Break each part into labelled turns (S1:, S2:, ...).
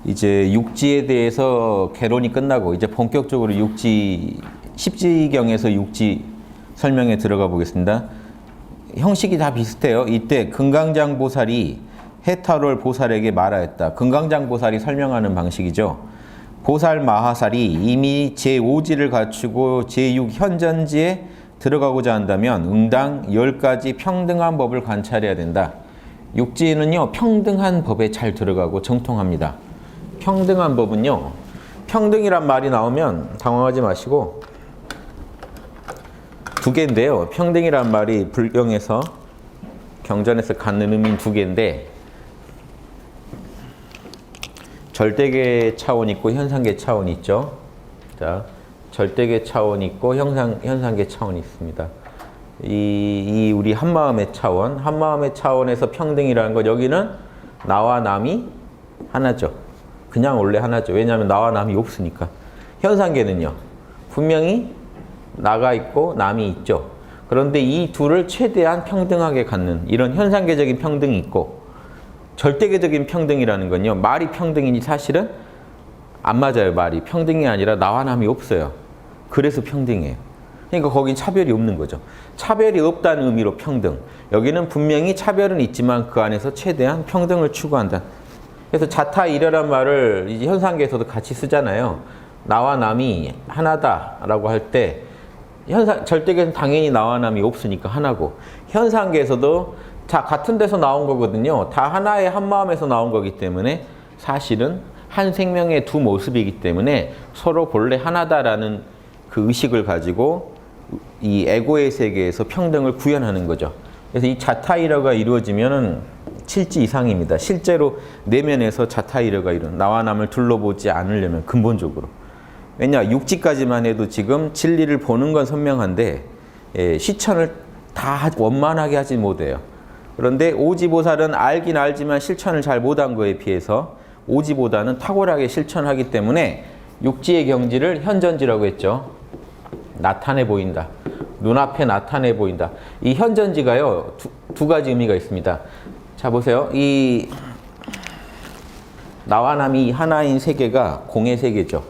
S1: 이제 육지에 대해서 개론이 끝나고 이제 본격적으로 육지, 십지경에서 육지 설명에 들어가 보겠습니다. 형식이 다 비슷해요. 이때 금강장 보살이 해탈월 보살에게 말하였다. 금강장 보살이 설명하는 방식이죠. 보살 마하살이 이미 제5지를 갖추고 제6현전지에 들어가고자 한다면 응당 10가지 평등한 법을 관찰해야 된다. 육지는요, 평등한 법에 잘 들어가고 정통합니다. 평등한 법은요, 평등이란 말이 나오면 당황하지 마시고 두 개인데요. 평등이란 말이 불경에서 경전에서 갖는 의미는 두 개인데 절대계 차원 있고 현상계 차원이 있죠. 자, 절대계 차원이 있고 현상계 차원이 있습니다. 이 우리 한마음의 차원, 한마음의 차원에서 평등이라는 것, 여기는 나와 남이 하나죠. 그냥 원래 하나죠. 왜냐하면 나와 남이 없으니까. 현상계는요, 분명히 나가 있고 남이 있죠. 그런데 이 둘을 최대한 평등하게 갖는 이런 현상계적인 평등이 있고, 절대계적인 평등이라는 건요, 말이 평등이니 사실은 안 맞아요. 말이 평등이 아니라 나와 남이 없어요. 그래서 평등이에요. 그러니까 거긴 차별이 없는 거죠. 차별이 없다는 의미로 평등. 여기는 분명히 차별은 있지만 그 안에서 최대한 평등을 추구한다. 그래서 자타일여란 말을 이제 현상계에서도 같이 쓰잖아요. 나와 남이 하나다라고 할 때 절대계에서는 당연히 나와 남이 없으니까 하나고, 현상계에서도 자 같은 데서 나온 거거든요. 다 하나의 한 마음에서 나온 거기 때문에 사실은 한 생명의 두 모습이기 때문에 서로 본래 하나다라는 그 의식을 가지고 이 에고의 세계에서 평등을 구현하는 거죠. 그래서 이 자타일여가 이루어지면은 칠지 이상입니다. 실제로 내면에서 자타일여가 나와 남을 둘러보지 않으려면 근본적으로. 왜냐, 육지까지만 해도 지금 진리를 보는 건 선명한데 실천을 다 원만하게 하지 못해요. 그런데 오지보살은 알긴 알지만 실천을 잘 못한 거에 비해서 오지보다는 탁월하게 실천하기 때문에 육지의 경지를 현전지라고 했죠. 나타내 보인다. 눈앞에 나타내 보인다. 이 현전지가요, 두 가지 의미가 있습니다. 자, 보세요. 이 나와 남이 하나인 세계가 공의 세계죠.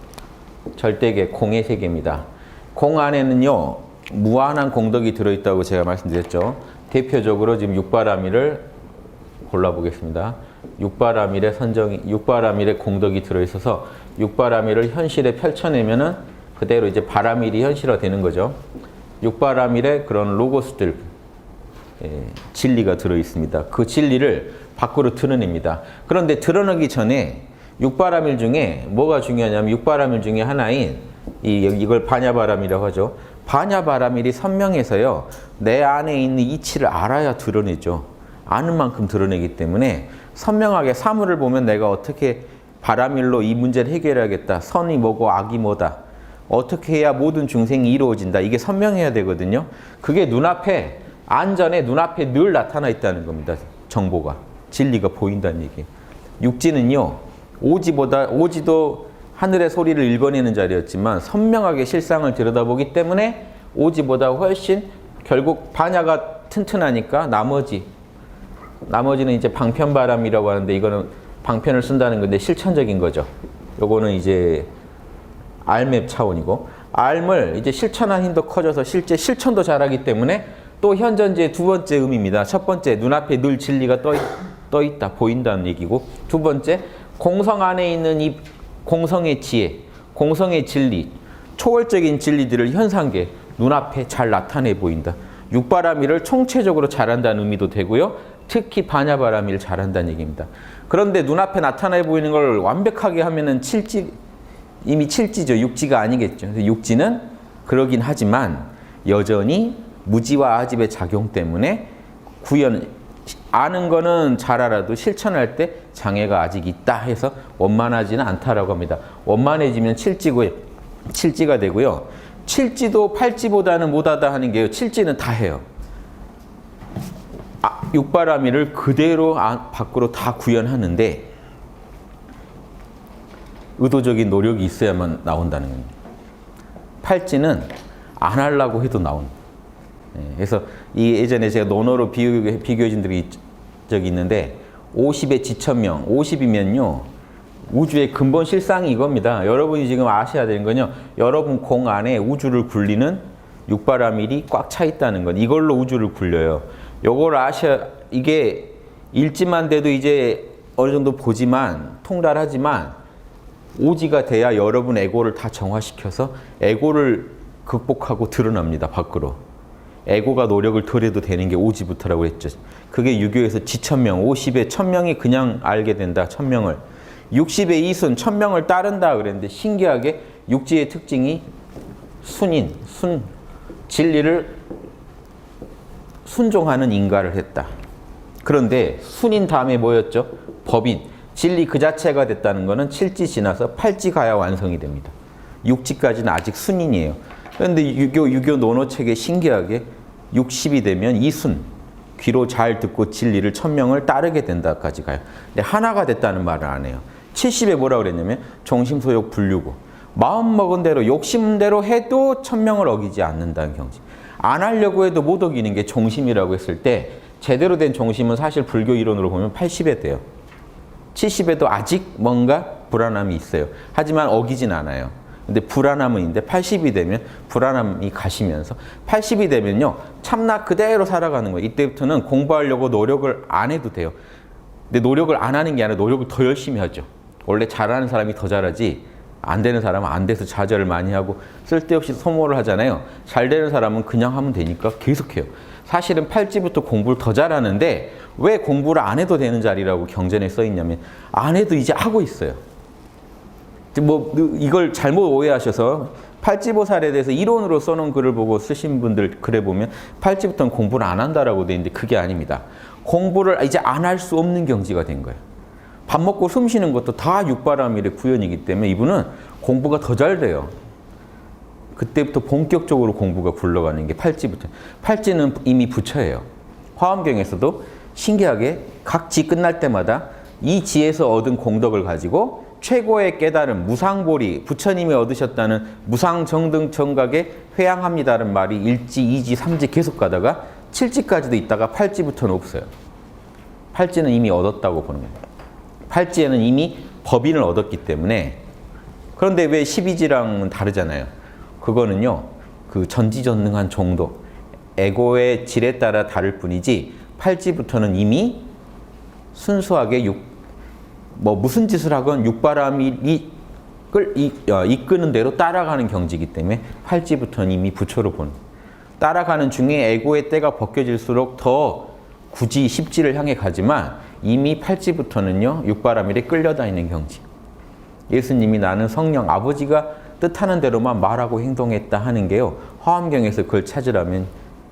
S1: 절대계 공의 세계입니다. 공 안에는요, 무한한 공덕이 들어있다고 제가 말씀드렸죠. 대표적으로 지금 육바라밀을 골라보겠습니다. 육바라밀의 공덕이 들어있어서 육바라밀을 현실에 펼쳐내면은 그대로 이제 바라밀이 현실화 되는 거죠. 육바라밀에 그런 로고스들, 진리가 들어있습니다. 그 진리를 밖으로 드러냅니다. 그런데 드러내기 전에 육바라밀 중에 뭐가 중요하냐면, 육바라밀 중에 하나인 이걸 반야바라밀이라고 하죠. 반야바라밀이 선명해서요, 내 안에 있는 이치를 알아야 드러내죠. 아는 만큼 드러내기 때문에 선명하게 사물을 보면 내가 어떻게 바라밀로 이 문제를 해결해야겠다. 선이 뭐고 악이 뭐다. 어떻게 해야 모든 중생이 이루어진다. 이게 선명해야 되거든요. 그게 눈앞에, 안전에 눈앞에 늘 나타나 있다는 겁니다. 정보가. 진리가 보인다는 얘기예요. 육지는요, 오지도 하늘의 소리를 읽어내는 자리였지만 선명하게 실상을 들여다보기 때문에 오지보다 훨씬, 결국 반야가 튼튼하니까 나머지는 이제 방편바람이라고 하는데, 이거는 방편을 쓴다는 건데 실천적인 거죠. 요거는 이제 알맵 차원이고, 알을 이제 실천한 힘도 커져서 실제 실천도 잘하기 때문에 또 현전지의 두 번째 의미입니다. 첫 번째, 눈앞에 늘 진리가 떠 있다, 보인다는 얘기고, 두 번째, 공성 안에 있는 이 공성의 지혜, 공성의 진리, 초월적인 진리들을 현상계, 눈앞에 잘 나타내 보인다. 육바라밀을 총체적으로 잘한다는 의미도 되고요. 특히 반야바라밀을 잘한다는 얘기입니다. 그런데 눈앞에 나타내 보이는 걸 완벽하게 하면은 이미 칠지죠. 육지가 아니겠죠. 그래서 육지는 그러긴 하지만 여전히 무지와 아집의 작용 때문에 아는 거는 잘 알아도 실천할 때 장애가 아직 있다 해서 원만하지는 않다라고 합니다. 원만해지면 칠지가 되고요. 칠지도 팔지보다는 못하다 하는 게요, 칠지는 다 해요. 육바라밀을 그대로 밖으로 다 구현하는데 의도적인 노력이 있어야만 나온다는 겁니다. 팔지는 안 하려고 해도 나온다. 그래서 이 예전에 제가 논어로 비교해 준 적이 있는데 50의 지천명, 50이면요 우주의 근본 실상이 이겁니다. 여러분이 지금 아셔야 되는 건요. 여러분 공 안에 우주를 굴리는 육바라밀이 꽉 차 있다는 건 이걸로 우주를 굴려요. 요걸 아셔야 이게 읽지만 돼도 이제 어느 정도 보지만 통달하지만 오지가 돼야 여러분 에고를 다 정화시켜서 에고를 극복하고 드러납니다. 밖으로. 에고가 노력을 덜 해도 되는 게 오지부터라고 했죠. 그게 유교에서 지천명, 50에 1000명이 그냥 알게 된다. 1000명을. 60에 이순, 1000명을 따른다 그랬는데 신기하게 육지의 특징이 순인, 진리를 순종하는 인가를 했다. 그런데 순인 다음에 뭐였죠? 법인. 진리 그 자체가 됐다는 것은 7지 지나서 8지 가야 완성이 됩니다. 6지까지는 아직 순인이에요. 그런데 유교 논어책에 신기하게 60이 되면 이순, 귀로 잘 듣고 진리를 1000명을 따르게 된다까지 가요. 근데 하나가 됐다는 말을 안 해요. 70에 뭐라 그랬냐면 정심소욕 불유고 마음 먹은 대로 욕심대로 해도 1000명을 어기지 않는다는 경지. 안 하려고 해도 못 어기는 게 종심이라고 했을 때 제대로 된 종심은 사실 불교 이론으로 보면 80에 돼요. 70에도 아직 뭔가 불안함이 있어요. 하지만 어기진 않아요. 근데 불안함은 있는데 80이 되면 불안함이 가시면서 80이 되면요. 참나 그대로 살아가는 거예요. 이때부터는 공부하려고 노력을 안 해도 돼요. 근데 노력을 안 하는 게 아니라 노력을 더 열심히 하죠. 원래 잘하는 사람이 더 잘하지 안 되는 사람은 안 돼서 좌절을 많이 하고 쓸데없이 소모를 하잖아요. 잘 되는 사람은 그냥 하면 되니까 계속해요. 사실은 팔찌부터 공부를 더 잘하는데 왜 공부를 안 해도 되는 자리라고 경전에 써 있냐면 안 해도 이제 하고 있어요. 뭐 이걸 잘못 오해하셔서 팔찌보살에 대해서 이론으로 써놓은 글을 보고 쓰신 분들 글에 보면 팔찌부터는 공부를 안 한다라고 돼 있는데 그게 아닙니다. 공부를 이제 안 할 수 없는 경지가 된 거예요. 밥 먹고 숨 쉬는 것도 다 육바라밀의 구현이기 때문에 이분은 공부가 더 잘 돼요. 그때부터 본격적으로 공부가 굴러가는 게 팔찌부터. 팔찌는 이미 부처예요. 화엄경에서도 신기하게 각 지 끝날 때마다 이 지에서 얻은 공덕을 가지고 최고의 깨달음, 무상보리, 부처님이 얻으셨다는 무상정등정각에 회양합니다라는 말이 1지, 2지, 3지 계속 가다가 7지까지도 있다가 8지부터는 없어요. 8지는 이미 얻었다고 보는 거예요. 8지에는 이미 법인을 얻었기 때문에. 그런데 왜 12지랑은 다르잖아요. 그거는요, 그 전지전능한 정도, 에고의 질에 따라 다를 뿐이지 8지부터는 이미 순수하게 무슨 짓을 하건 육바라밀이 이끄는 대로 따라가는 경지이기 때문에 8지부터는 이미 부처로 보는. 따라가는 중에 에고의 때가 벗겨질수록 더 굳이 10지를 향해 가지만 이미 8지부터는요, 육바라밀에 끌려다니는 경지. 예수님이 나는 성령, 아버지가 뜻하는 대로만 말하고 행동했다 하는 게요, 화엄경에서 그걸 찾으라면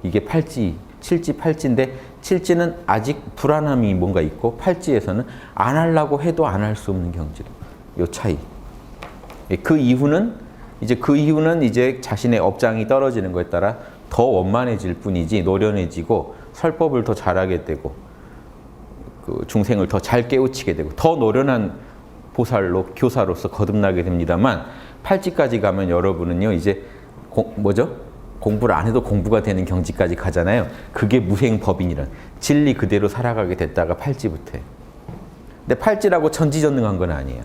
S1: 이게 8지, 7지, 8지인데 7지는 아직 불안함이 뭔가 있고 8지에서는 안 하려고 해도 안 할 수 없는 경지로. 요 차이. 그 이후는 이제 자신의 업장이 떨어지는 것에 따라 더 원만해질 뿐이지 노련해지고 설법을 더 잘하게 되고 그 중생을 더 잘 깨우치게 되고 더 노련한 보살로 교사로서 거듭나게 됩니다만 8지까지 가면 여러분은요 이제 공부를 안 해도 공부가 되는 경지까지 가잖아요. 그게 무생법인이란 진리 그대로 살아가게 됐다가 8지부터예요. 근데 8지라고 전지전능한 건 아니에요.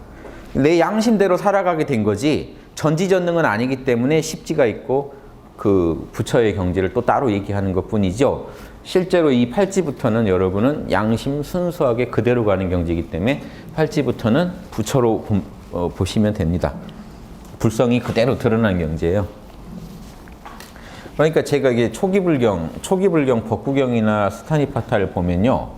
S1: 내 양심대로 살아가게 된 거지 전지전능은 아니기 때문에 10지가 있고 그 부처의 경지를 또 따로 얘기하는 것뿐이죠. 실제로 이 8지부터는 여러분은 양심 순수하게 그대로 가는 경지이기 때문에 8지부터는 부처로 보시면 됩니다. 불성이 그대로 드러난 경지예요. 그러니까 제가 이게 초기불경, 법구경이나 스타니파타를 보면요.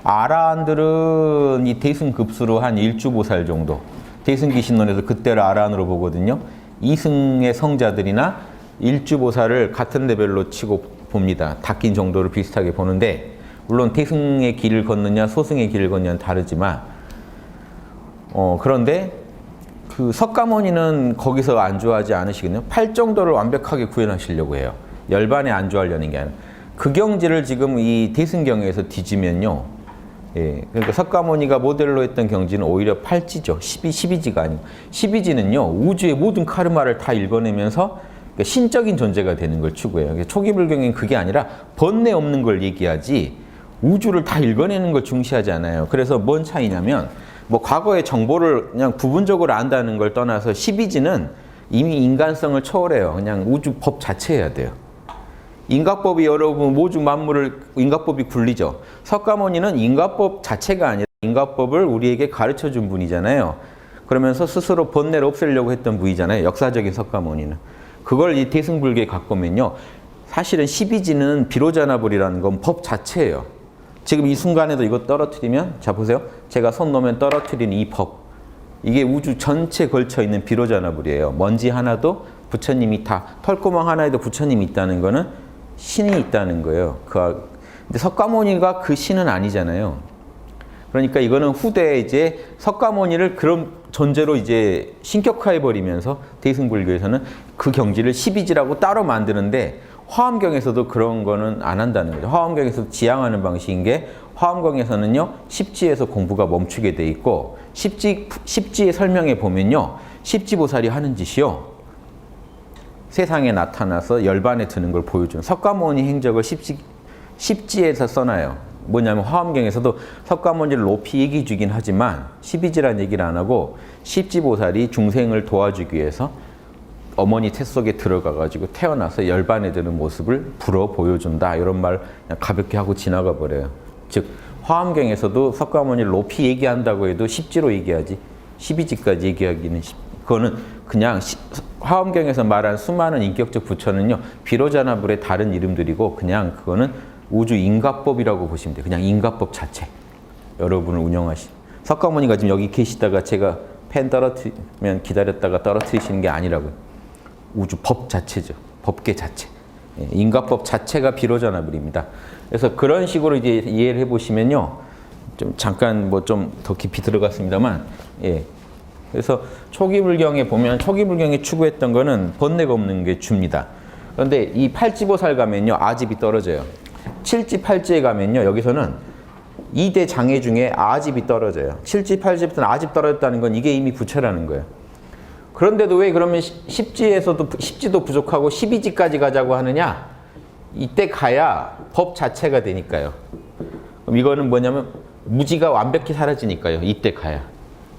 S1: 아라한들은 이 대승급수로 한 일주보살 정도, 대승기신론에서 그때를 아라한으로 보거든요. 이승의 성자들이나 일주보살을 같은 레벨로 치고 봅니다. 닦인 정도를 비슷하게 보는데 물론 대승의 길을 걷느냐 소승의 길을 걷느냐는 다르지만 그런데 그 석가모니는 거기서 안주하지 않으시거든요. 8 정도를 완벽하게 구현하시려고 해요. 열반에 안주하려는 게 아니라. 그 경지를 지금 이 대승경에서 뒤지면요. 예, 그러니까 석가모니가 모델로 했던 경지는 오히려 8지죠. 12지가 아니고. 12지는요. 우주의 모든 카르마를 다 읽어내면서 신적인 존재가 되는 걸 추구해요. 초기 불경엔 그게 아니라 번뇌 없는 걸 얘기하지 우주를 다 읽어내는 걸 중시하지 않아요. 그래서 뭔 차이냐면 뭐 과거의 정보를 그냥 부분적으로 안다는 걸 떠나서 12지는 이미 인간성을 초월해요. 그냥 우주 법 자체여야 돼요. 인과법이 여러분 모주 만물을 인과법이 굴리죠. 석가모니는 인과법 자체가 아니라 인과법을 우리에게 가르쳐준 분이잖아요. 그러면서 스스로 번뇌를 없애려고 했던 분이잖아요. 역사적인 석가모니는. 그걸 이 대승불교에 갖고 오면요. 사실은 12지는 비로자나불이라는 건 법 자체예요. 지금 이 순간에도 이거 떨어뜨리면 자 보세요. 제가 손 놓으면 떨어뜨리는 이 법. 이게 우주 전체에 걸쳐 있는 비로자나불이에요. 먼지 하나도 부처님이 다 털구멍 하나에도 부처님이 있다는 거는 신이 있다는 거예요. 근데 석가모니가 그 신은 아니잖아요. 그러니까 이거는 후대에 이제 석가모니를 그런 존재로 이제 신격화해 버리면서 대승불교에서는 그 경지를 12지라고 따로 만드는데 화엄경에서도 그런 거는 안 한다는 거죠. 화엄경에서 지향하는 방식인 게 화엄경에서는요 10지에서 공부가 멈추게 돼 있고 10지의 설명에 보면요 10지보살이 하는 짓이요 세상에 나타나서 열반에 드는 걸 보여주는 석가모니 행적을 10지에서 써놔요. 뭐냐면 화엄경에서도 석가모니를 높이 얘기 주긴 하지만 12지란 얘기를 안 하고 10지보살이 중생을 도와주기 위해서 어머니 태 속에 들어가가지고 태어나서 열반에 드는 모습을 불어 보여준다. 이런 말 그냥 가볍게 하고 지나가 버려요. 즉 화엄경에서도 석가모니를 높이 얘기한다고 해도 10지로 얘기하지 12지까지 얘기하기는 그거는 그냥 화엄경에서 말한 수많은 인격적 부처는요 비로자나불의 다른 이름들이고 그냥 그거는 우주 인과법이라고 보시면 돼요. 그냥 인과법 자체. 여러분을 운영하신 석가모니가 지금 여기 계시다가 제가 펜 떨어뜨리면 기다렸다가 떨어뜨리시는 게 아니라고요. 우주 법 자체죠. 법계 자체. 인과법 자체가 비로자나불입니다. 그래서 그런 식으로 이제 이해를 해보시면요. 좀 잠깐 뭐 좀 더 깊이 들어갔습니다만, 예. 그래서 초기 불경에 보면 초기 불경에 추구했던 거는 번뇌가 없는 게 주입니다. 그런데 이 8지보살 가면요. 아집이 떨어져요. 7지, 8지에 가면요. 여기서는 2대 장애 중에 아집이 떨어져요. 7지, 8지부터는 아집 떨어졌다는 건 이게 이미 부처라는 거예요. 그런데도 왜 그러면 10지에서도 10지도 부족하고 12지까지 가자고 하느냐? 이때 가야 법 자체가 되니까요. 그럼 이거는 뭐냐면 무지가 완벽히 사라지니까요. 이때 가야.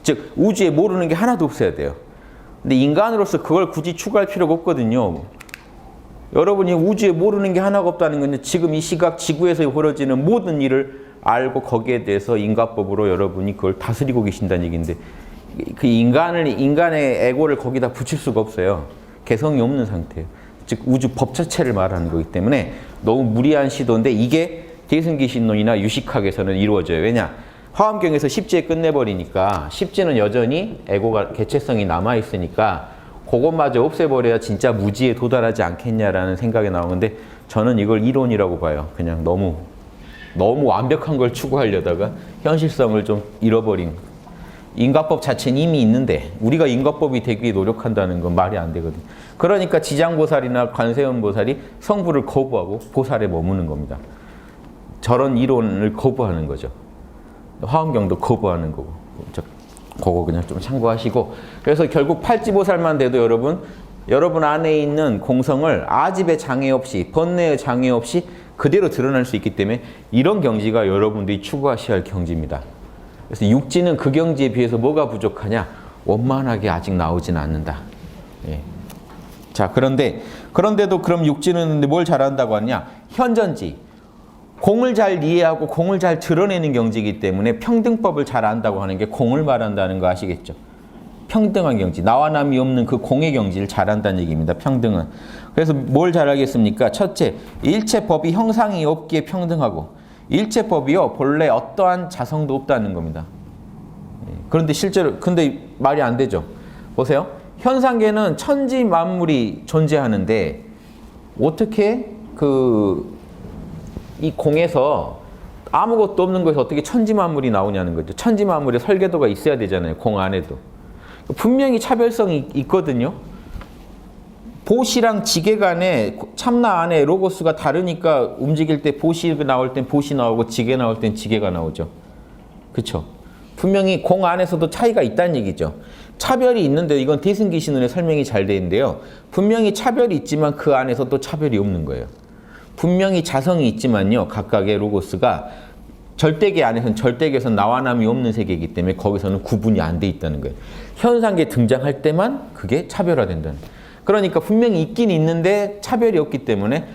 S1: 즉 우주에 모르는 게 하나도 없어야 돼요. 근데 인간으로서 그걸 굳이 추구할 필요가 없거든요. 여러분이 우주에 모르는 게 하나가 없다는 건 지금 이 시각 지구에서 벌어지는 모든 일을 알고 거기에 대해서 인과법으로 여러분이 그걸 다스리고 계신다는 얘기인데 그 인간의 에고를 거기다 붙일 수가 없어요. 개성이 없는 상태예요. 즉 우주 법 자체를 말하는 거기 때문에 너무 무리한 시도인데 이게 대승기신론이나 유식학에서는 이루어져요. 왜냐? 화엄경에서 10지에 끝내버리니까 10지는 여전히 에고가 개체성이 남아있으니까 그것마저 없애버려야 진짜 무지에 도달하지 않겠냐라는 생각이 나오는데 저는 이걸 이론이라고 봐요. 그냥 너무 완벽한 걸 추구하려다가 현실성을 좀 잃어버린 인과법 자체는 이미 있는데 우리가 인과법이 되기 위해 노력한다는 건 말이 안 되거든요. 그러니까 지장보살이나 관세음보살이 성부를 거부하고 보살에 머무는 겁니다. 저런 이론을 거부하는 거죠. 화엄경도 거부하는 거고. 그거 그냥 좀 참고하시고. 그래서 결국 팔지보살만 돼도 여러분 안에 있는 공성을 아집의 장애 없이 번뇌의 장애 없이 그대로 드러날 수 있기 때문에 이런 경지가 여러분들이 추구하셔야 할 경지입니다. 그래서 육지는 그 경지에 비해서 뭐가 부족하냐? 원만하게 아직 나오진 않는다. 예. 자, 그런데도 그럼 육지는 뭘 잘한다고 하냐? 현전지. 공을 잘 이해하고 공을 잘 드러내는 경지이기 때문에 평등법을 잘 안다고 하는 게 공을 말한다는 거 아시겠죠? 평등한 경지. 나와 남이 없는 그 공의 경지를 잘 안다는 얘기입니다. 평등은. 그래서 뭘 잘하겠습니까? 첫째, 일체법이 형상이 없기에 평등하고 일체법이요. 본래 어떠한 자성도 없다는 겁니다. 그런데 실제로 근데 말이 안 되죠. 보세요. 현상계는 천지 만물이 존재하는데 어떻게 이 공에서 아무것도 없는 것에서 어떻게 천지 만물이 나오냐는 거죠. 천지 만물의 설계도가 있어야 되잖아요. 공 안에도. 분명히 차별성이 있거든요. 보시랑 지계 간에 참나 안에 로고스가 다르니까 움직일 때 보시 나올 땐 보시 나오고 지계 나올 땐 지계가 나오죠. 그렇죠? 분명히 공 안에서도 차이가 있다는 얘기죠. 차별이 있는데 이건 대승기신론의 설명이 잘 돼 있는데요. 분명히 차별이 있지만 그 안에서 또 차별이 없는 거예요. 분명히 자성이 있지만요. 각각의 로고스가 절대계 안에서는 절대계에서는 나와남이 없는 세계이기 때문에 거기서는 구분이 안 돼 있다는 거예요. 현상계 등장할 때만 그게 차별화된다는 거예요. 그러니까 분명히 있긴 있는데 차별이 없기 때문에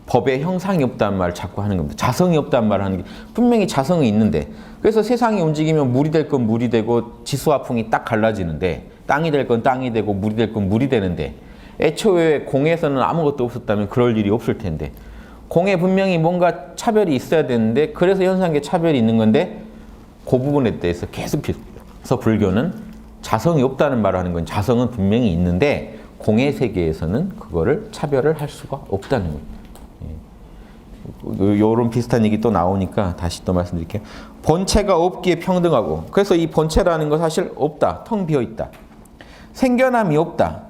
S1: 법에 형상이 없다는 말을 자꾸 하는 겁니다. 자성이 없다는 말을 하는 게 분명히 자성이 있는데 그래서 세상이 움직이면 물이 될 건 물이 되고 지수화풍이 딱 갈라지는데 땅이 될 건 땅이 되고 물이 될 건 물이 되는데 애초에 공에서는 아무것도 없었다면 그럴 일이 없을 텐데 공에 분명히 뭔가 차별이 있어야 되는데 그래서 현상계 차별이 있는 건데 그 부분에 대해서 계속해서 불교는 자성이 없다는 말을 하는 건 자성은 분명히 있는데 공의 세계에서는 그거를 차별을 할 수가 없다는 거예요. 요런 비슷한 얘기 또 나오니까 다시 또 말씀드릴게요. 본체가 없기에 평등하고 그래서 이 본체라는 건 사실 없다. 텅 비어있다. 생겨남이 없다.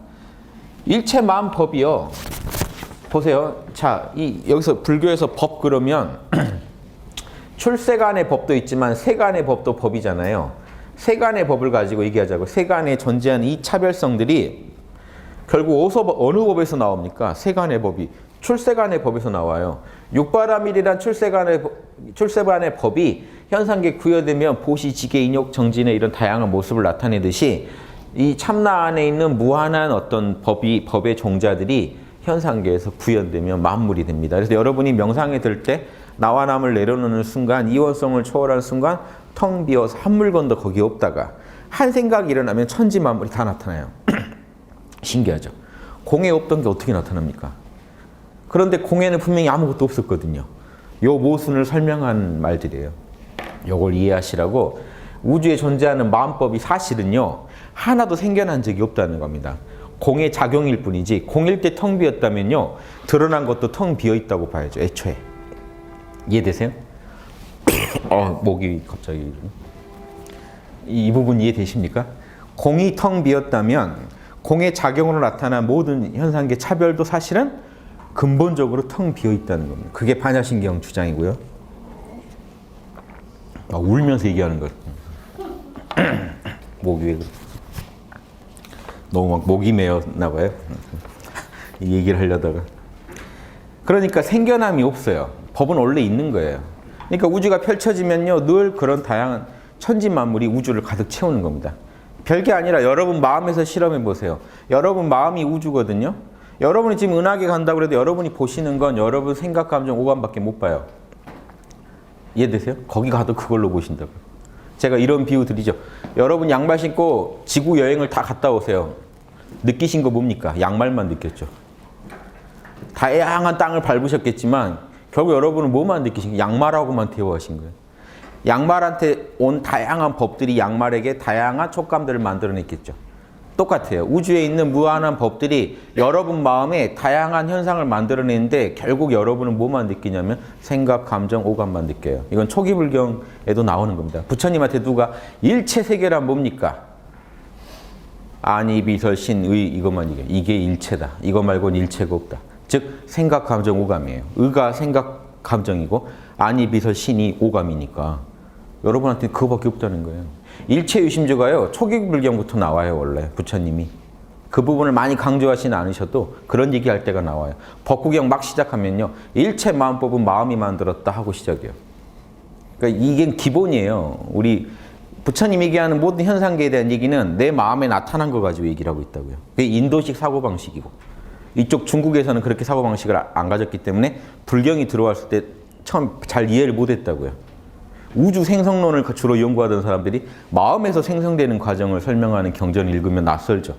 S1: 일체 마음 법이요. 보세요. 자, 여기서 불교에서 법 그러면 출세간의 법도 있지만 세간의 법도 법이잖아요. 세간의 법을 가지고 얘기하자고. 세간에 존재하는 이 차별성들이 결국 어느 법에서 나옵니까? 세간의 법이. 출세간의 법에서 나와요. 육바라밀이란 출세간의 법이 현상계 구여되면 보시, 지계, 인욕, 정진의 이런 다양한 모습을 나타내듯이 이 참나 안에 있는 무한한 어떤 법의 종자들이 현상계에서 구현되면 만물이 됩니다. 그래서 여러분이 명상에 들 때 나와 남을 내려놓는 순간 이원성을 초월하는 순간 텅 비어서 한 물건도 거기에 없다가 한 생각이 일어나면 천지 만물이 다 나타나요. 신기하죠. 공에 없던 게 어떻게 나타납니까? 그런데 공에는 분명히 아무것도 없었거든요. 요 모순을 설명한 말들이에요. 요걸 이해하시라고 우주에 존재하는 마음법이 사실은요. 하나도 생겨난 적이 없다는 겁니다. 공의 작용일 뿐이지 공일 때 텅 비었다면요. 드러난 것도 텅 비어있다고 봐야죠. 애초에. 이해되세요? 목이 갑자기 이 부분 이해되십니까? 공이 텅 비었다면 공의 작용으로 나타난 모든 현상계 차별도 사실은 근본적으로 텅 비어있다는 겁니다. 그게 반야신경 주장이고요. 울면서 얘기하는 것. 목이 왜 그래? 너무 막 목이 메었나 봐요. 이 얘기를 하려다가. 그러니까 생겨남이 없어요. 법은 원래 있는 거예요. 그러니까 우주가 펼쳐지면요. 늘 그런 다양한 천지 만물이 우주를 가득 채우는 겁니다. 별게 아니라 여러분 마음에서 실험해 보세요. 여러분 마음이 우주거든요. 여러분이 지금 은하계 간다고 해도 여러분이 보시는 건 여러분 생각, 감정, 오감밖에 못 봐요. 이해되세요? 거기 가도 그걸로 보신다고요. 제가 이런 비유 드리죠. 여러분 양말 신고 지구 여행을 다 갔다 오세요. 느끼신 거 뭡니까? 양말만 느꼈죠. 다양한 땅을 밟으셨겠지만 결국 여러분은 뭐만 느끼신 거예요? 양말하고만 대화하신 거예요. 양말한테 온 다양한 법들이 양말에게 다양한 촉감들을 만들어냈겠죠. 똑같아요. 우주에 있는 무한한 법들이 여러분 마음에 다양한 현상을 만들어내는데 결국 여러분은 뭐만 느끼냐면 생각, 감정, 오감만 느껴요. 이건 초기 불경에도 나오는 겁니다. 부처님한테 누가 일체 세계란 뭡니까? 아니, 비설, 신, 의 이것만 얘기해요. 이게 일체다. 이거 말고는 일체가 없다. 즉 생각, 감정, 오감이에요. 의가 생각, 감정이고 아니, 비설, 신이 오감이니까 여러분한테 그거밖에 없다는 거예요. 일체유심조가요. 초기 불경부터 나와요. 원래 부처님이. 그 부분을 많이 강조하지는 않으셔도 그런 얘기할 때가 나와요. 법구경 막 시작하면요. 일체 마음법은 마음이 만들었다 하고 시작해요. 그러니까 이게 기본이에요. 우리 부처님 얘기하는 모든 현상계에 대한 얘기는 내 마음에 나타난 거 가지고 얘기를 하고 있다고요. 그게 인도식 사고방식이고 이쪽 중국에서는 그렇게 사고방식을 안 가졌기 때문에 불경이 들어왔을 때 처음 잘 이해를 못했다고요. 우주 생성론을 주로 연구하던 사람들이 마음에서 생성되는 과정을 설명하는 경전을 읽으면 낯설죠.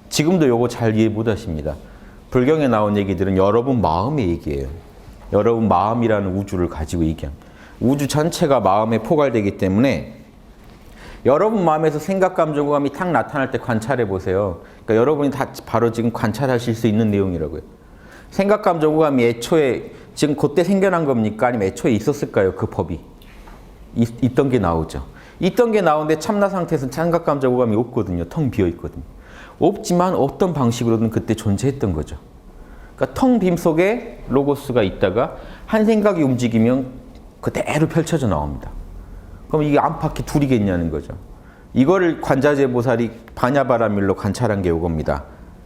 S1: 지금도 요거 잘 이해 못하십니다. 불경에 나온 얘기들은 여러분 마음의 얘기예요. 여러분 마음이라는 우주를 가지고 얘기합니다. 우주 전체가 마음에 포괄되기 때문에 여러분 마음에서 생각, 감정, 오감이 탁 나타날 때 관찰해 보세요. 그러니까 여러분이 다 바로 지금 관찰하실 수 있는 내용이라고요. 생각, 감정, 오감이 애초에 지금 그때 생겨난 겁니까? 아니면 애초에 있었을까요? 그 법이. 있던 게 나오죠. 있던 게 나오는데 참나 상태에서는 생각, 감정, 오감이 없거든요. 텅 비어 있거든요. 없지만 어떤 방식으로든 그때 존재했던 거죠. 그러니까 텅 빔 속에 로고스가 있다가 한 생각이 움직이면 그대로 펼쳐져 나옵니다. 그럼 이게 안팎이 둘이겠냐는 거죠. 이거를 관자재 보살이 반야바라밀로 관찰한 게 이겁니다.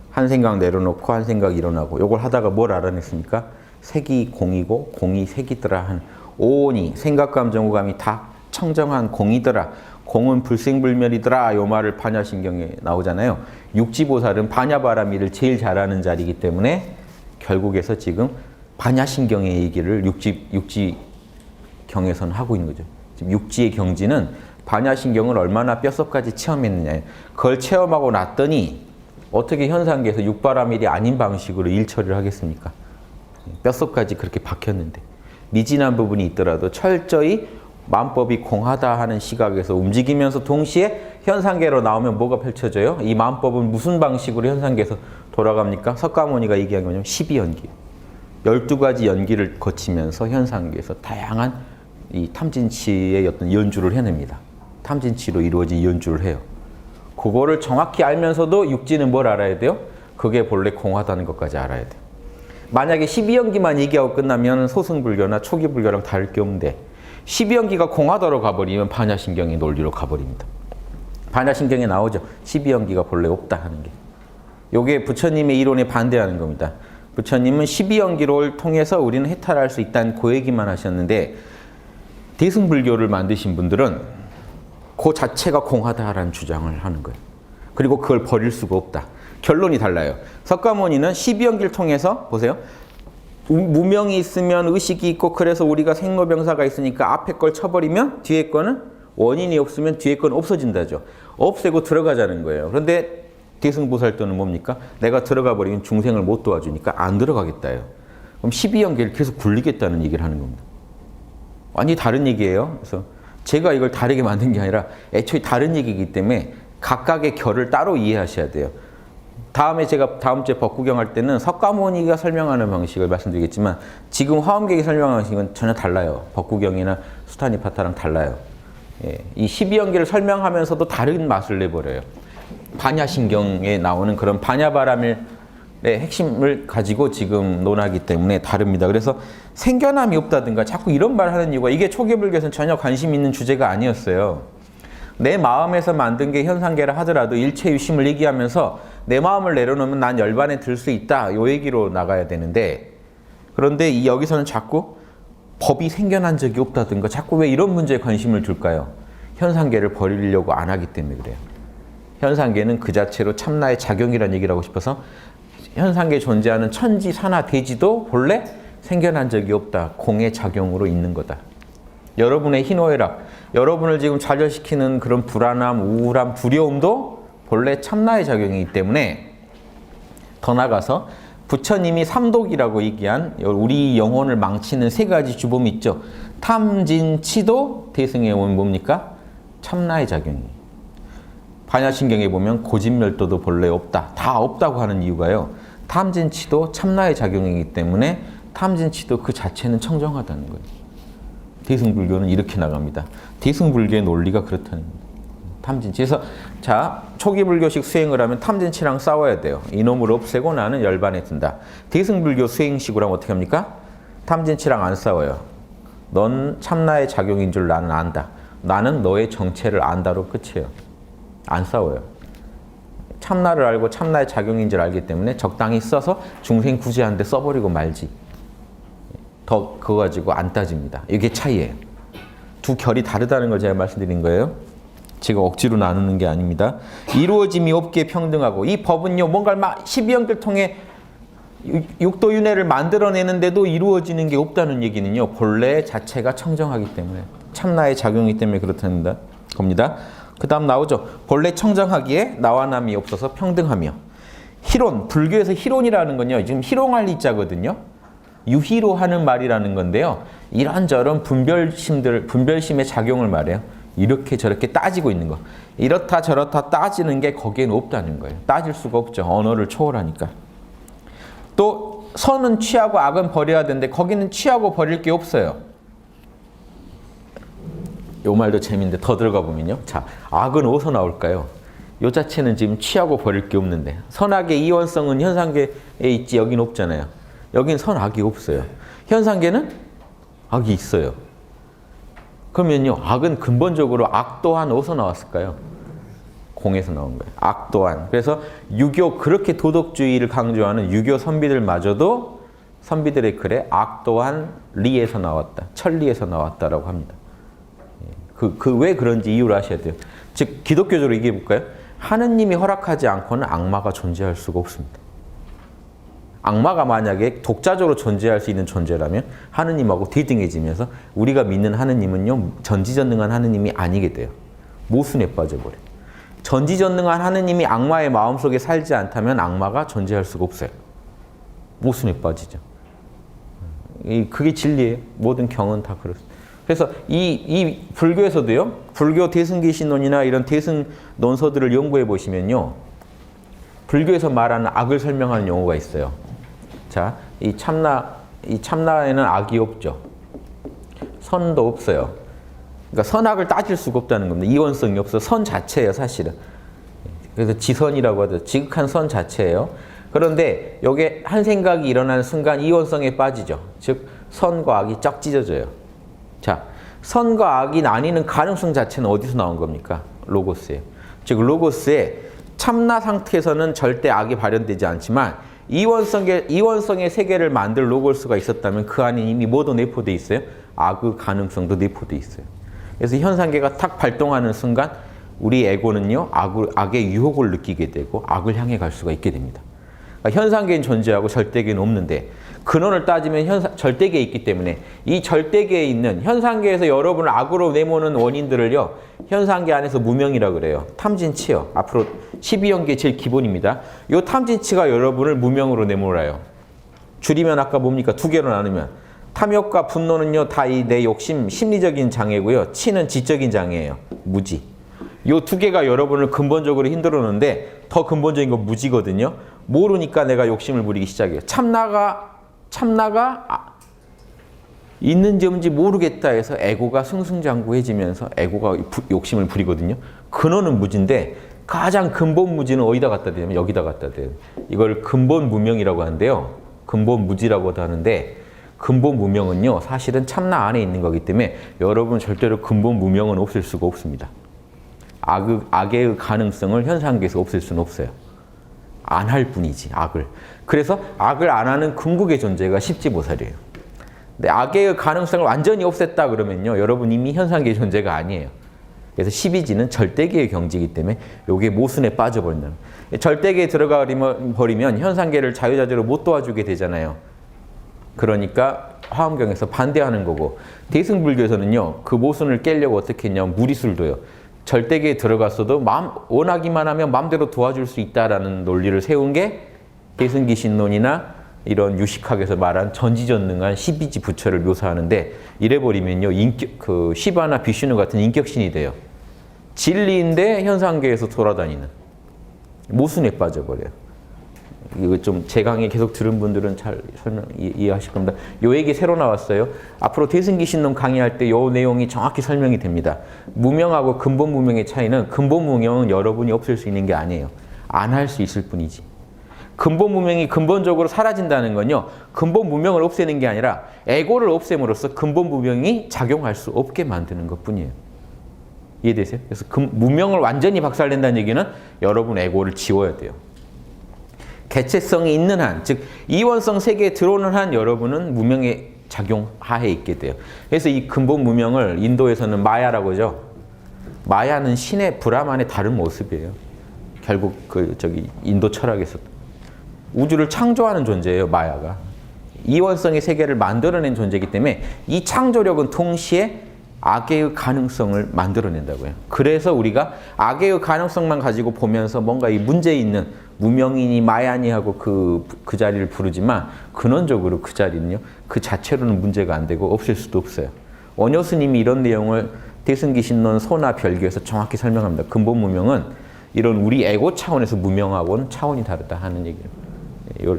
S1: 한 생각 내려놓고 한 생각 일어나고 이걸 하다가 뭘 알아냈습니까? 색이 공이고 공이 색이더라 한 오온이 생각, 감정, 오감이 다 청정한 공이더라. 공은 불생불멸이더라. 요 말을 반야신경에 나오잖아요. 육지보살은 반야바라미를 제일 잘하는 자리이기 때문에 결국에서 지금 반야신경의 얘기를 육지경에서는 하고 있는 거죠. 지금 육지의 경지는 반야신경을 얼마나 뼛속까지 체험했느냐. 그걸 체험하고 났더니 어떻게 현상계에서 육바라밀이 아닌 방식으로 일처리를 하겠습니까? 뼛속까지 그렇게 박혔는데 미진한 부분이 있더라도 철저히 만법이 공하다 하는 시각에서 움직이면서 동시에 현상계로 나오면 뭐가 펼쳐져요? 이 만법은 무슨 방식으로 현상계에서 돌아갑니까? 석가모니가 얘기한 게 뭐냐면 12연기. 12가지 연기를 거치면서 현상계에서 다양한 이 탐진치의 어떤 연주를 해냅니다. 탐진치로 이루어진 연주를 해요. 그거를 정확히 알면서도 육지는 뭘 알아야 돼요? 그게 본래 공하다는 것까지 알아야 돼요. 만약에 12연기만 얘기하고 끝나면 소승불교나 초기불교랑 다를 게 없는데 12연기가 공하다로 가버리면 반야신경의 논리로 가버립니다. 반야신경에 나오죠. 12연기가 본래 없다 하는 게. 요게 부처님의 이론에 반대하는 겁니다. 부처님은 12연기를 통해서 우리는 해탈할 수 있다는 그 얘기만 하셨는데 대승불교를 만드신 분들은 그 자체가 공하다라는 주장을 하는 거예요. 그리고 그걸 버릴 수가 없다. 결론이 달라요. 석가모니는 12연기를 통해서 보세요. 무명이 있으면 의식이 있고 그래서 우리가 생로병사가 있으니까 앞에 걸 쳐버리면 뒤에 거는 원인이 없으면 뒤에 건 없어진다죠. 없애고 들어가자는 거예요. 그런데 대승보살도는 뭡니까? 내가 들어가 버리면 중생을 못 도와주니까 안 들어가겠다요. 그럼 12연계를 계속 굴리겠다는 얘기를 하는 겁니다. 완전히 다른 얘기예요. 그래서 제가 이걸 다르게 만든 게 아니라 애초에 다른 얘기이기 때문에 각각의 결을 따로 이해하셔야 돼요. 다음에 제가 다음 주에 법구경 할 때는 석가모니가 설명하는 방식을 말씀드리겠지만 지금 화엄객이 설명하는 방식은 전혀 달라요. 법구경이나 수타니파타랑 달라요. 예, 이 12연계를 설명하면서도 다른 맛을 내버려요. 반야신경에 나오는 그런 반야바라밀의 핵심을 가지고 지금 논하기 때문에 다릅니다. 그래서 생겨남이 없다든가 자꾸 이런 말 하는 이유가 이게 초기불교에서는 전혀 관심 있는 주제가 아니었어요. 내 마음에서 만든 게 현상계라 하더라도 일체유심을 얘기하면서 내 마음을 내려놓으면 난 열반에 들 수 있다. 요 얘기로 나가야 되는데 그런데 여기서는 자꾸 법이 생겨난 적이 없다든가 자꾸 왜 이런 문제에 관심을 둘까요? 현상계를 버리려고 안 하기 때문에 그래요. 현상계는 그 자체로 참나의 작용이라는 얘기를 하고 싶어서 현상계에 존재하는 천지, 산하, 대지도 본래 생겨난 적이 없다. 공의 작용으로 있는 거다. 여러분의 희노애락, 여러분을 지금 좌절시키는 그런 불안함, 우울함, 두려움도 본래 참나의 작용이기 때문에 더 나아가서 부처님이 삼독이라고 얘기한 우리 영혼을 망치는 세 가지 주범이 있죠. 탐진, 치도, 대승의 원 뭡니까? 참나의 작용이에요. 반야신경에 보면 고진멸도도 본래 없다. 다 없다고 하는 이유가요. 탐진치도 참나의 작용이기 때문에 탐진치도 그 자체는 청정하다는 거예요. 대승불교는 이렇게 나갑니다. 대승불교의 논리가 그렇다는 겁니다. 탐진치. 그래서 자, 초기불교식 수행을 하면 탐진치랑 싸워야 돼요. 이놈을 없애고 나는 열반에 든다. 대승불교 수행식으로 하면 어떻게 합니까? 탐진치랑 안 싸워요. 넌 참나의 작용인 줄 나는 안다. 나는 너의 정체를 안다로 끝이에요. 안 싸워요. 참나를 알고 참나의 작용인 줄 알기 때문에 적당히 써서 중생 구제하는데 써버리고 말지. 더 그거 가지고 안 따집니다. 이게 차이예요. 두 결이 다르다는 걸 제가 말씀드린 거예요. 제가 억지로 나누는 게 아닙니다. 이루어짐이 없게 평등하고 이 법은요 뭔가를 막 12연결 통해 육도윤회를 만들어내는데도 이루어지는 게 없다는 얘기는요 본래 자체가 청정하기 때문에 참나의 작용이기 때문에 그렇다는 겁니다. 그 다음 나오죠. 본래 청정하기에 나와 남이 없어서 평등하며. 희론, 불교에서 희론이라는 건요. 지금 희롱할 이자거든요. 유희로 하는 말이라는 건데요. 이런저런 분별심의 작용을 말해요. 이렇게 저렇게 따지고 있는 거. 이렇다 저렇다 따지는 게 거기에는 없다는 거예요. 따질 수가 없죠. 언어를 초월하니까. 또 선은 취하고 악은 버려야 되는데 거기는 취하고 버릴 게 없어요. 요 말도 재밌는데 더 들어가 보면요. 자, 악은 어디서 나올까요? 요 자체는 지금 취하고 버릴 게 없는데 선악의 이원성은 현상계에 있지 여긴 없잖아요. 여긴 선악이 없어요. 현상계는 악이 있어요. 그러면요. 악은 근본적으로 악 또한 어디서 나왔을까요? 공에서 나온 거예요. 악 또한. 그래서 유교 그렇게 도덕주의를 강조하는 유교 선비들마저도 선비들의 글에 악 또한 리에서 나왔다. 천리에서 나왔다라고 합니다. 왜 그런지 이유를 아셔야 돼요. 즉 기독교적으로 얘기해 볼까요? 하느님이 허락하지 않고는 악마가 존재할 수가 없습니다. 악마가 만약에 독자적으로 존재할 수 있는 존재라면 하느님하고 대등해지면서 우리가 믿는 하느님은요 전지전능한 하느님이 아니게 돼요. 모순에 빠져버려요. 전지전능한 하느님이 악마의 마음속에 살지 않다면 악마가 존재할 수가 없어요. 모순에 빠지죠. 그게 진리예요. 모든 경은 다 그렇습니다. 그래서 이 불교에서도요, 불교 대승기신론이나 이런 대승 논서들을 연구해 보시면요, 불교에서 말하는 악을 설명하는 용어가 있어요. 자, 이 참나에는 악이 없죠. 선도 없어요. 그러니까 선악을 따질 수가 없다는 겁니다. 이원성이 없어. 선 자체예요, 사실은. 그래서 지선이라고 하죠. 지극한 선 자체예요. 그런데 여기에 한 생각이 일어나는 순간 이원성에 빠지죠. 즉 선과 악이 쫙 찢어져요. 자, 선과 악이 나뉘는 가능성 자체는 어디서 나온 겁니까? 로고스예요. 즉 로고스의 참나 상태에서는 절대 악이 발현되지 않지만 이원성의 세계를 만들 로고스가 있었다면 그 안에 이미 뭐도 내포되어 있어요? 악의 가능성도 내포되어 있어요. 그래서 현상계가 탁 발동하는 순간 우리 에고는요 악의 유혹을 느끼게 되고 악을 향해 갈 수가 있게 됩니다. 그러니까 현상계는 존재하고 절대계는 없는데 근원을 따지면 절대계에 있기 때문에 이 절대계에 있는 현상계에서 여러분을 악으로 내모는 원인들을요 현상계 안에서 무명이라고 그래요. 탐진치요. 앞으로 12연계 제일 기본입니다. 이 탐진치가 여러분을 무명으로 내몰아요. 줄이면 아까 뭡니까? 두 개로 나누면 탐욕과 분노는요 다 이 내 욕심 심리적인 장애고요. 치는 지적인 장애예요. 무지. 이 두 개가 여러분을 근본적으로 힘들어 놓는데 더 근본적인 건 무지거든요. 모르니까 내가 욕심을 부리기 시작해요. 참나가 있는지 없는지 모르겠다 해서 에고가 승승장구해지면서 에고가 욕심을 부리거든요. 근원은 무지인데 가장 근본 무지는 어디다 갖다 대냐면 여기다 갖다 대요. 이걸 근본 무명이라고 하는데요. 근본 무지라고도 하는데 근본 무명은요 사실은 참나 안에 있는 거기 때문에 여러분 절대로 근본 무명은 없앨 수가 없습니다. 악의 가능성을 현상계에서 없앨 수는 없어요. 안 할 뿐이지 악을. 그래서 악을 안 하는 궁극의 존재가 십지보살이에요. 근데 악의 가능성을 완전히 없앴다 그러면요 여러분 이미 현상계의 존재가 아니에요. 그래서 12지는 절대계의 경지이기 때문에 요게 모순에 빠져버린다는 거예요. 절대계에 들어가 버리면 현상계를 자유자재로 못 도와주게 되잖아요. 그러니까 화엄경에서 반대하는 거고 대승불교에서는요 그 모순을 깨려고 어떻게 했냐면 무리술도요. 절대계에 들어갔어도 원하기만 하면 마음대로 도와줄 수 있다라는 논리를 세운 게 대승기신론이나 이런 유식학에서 말한 전지전능한 12지 부처를 묘사하는데 이래버리면요 시바나 비슈누 같은 인격신이 돼요. 진리인데 현상계에서 돌아다니는 모순에 빠져버려요. 이거 좀 제 강의 계속 들은 분들은 잘 이해하실 겁니다. 요 얘기 새로 나왔어요. 앞으로 대승기신론 강의할 때 요 내용이 정확히 설명이 됩니다. 무명하고 근본 무명의 차이는 근본 무명은 여러분이 없앨 수 있는 게 아니에요. 안 할 수 있을 뿐이지. 근본 무명이 근본적으로 사라진다는 건요. 근본 무명을 없애는 게 아니라 에고를 없앰으로써 근본 무명이 작용할 수 없게 만드는 것뿐이에요. 이해되세요? 그래서 무명을 완전히 박살낸다는 얘기는 여러분 에고를 지워야 돼요. 개체성이 있는 한, 즉 이원성 세계에 들어오는 한 여러분은 무명의 작용 하에 있게 돼요. 그래서 이 근본 무명을 인도에서는 마야라고 하죠. 마야는 신의 브라만의 다른 모습이에요. 결국 인도 철학에서 우주를 창조하는 존재예요. 마야가. 이원성의 세계를 만들어낸 존재이기 때문에 이 창조력은 동시에 악의 가능성을 만들어낸다고요. 그래서 우리가 악의 가능성만 가지고 보면서 뭔가 이 문제 있는 무명이니 마야니 하고 그 자리를 부르지만 근원적으로 그 자리는요. 그 자체로는 문제가 안 되고 없앨 수도 없어요. 원효 스님이 이런 내용을 대승기신론 소나 별교에서 정확히 설명합니다. 근본 무명은 이런 우리 에고 차원에서 무명하고는 차원이 다르다 하는 얘기예요.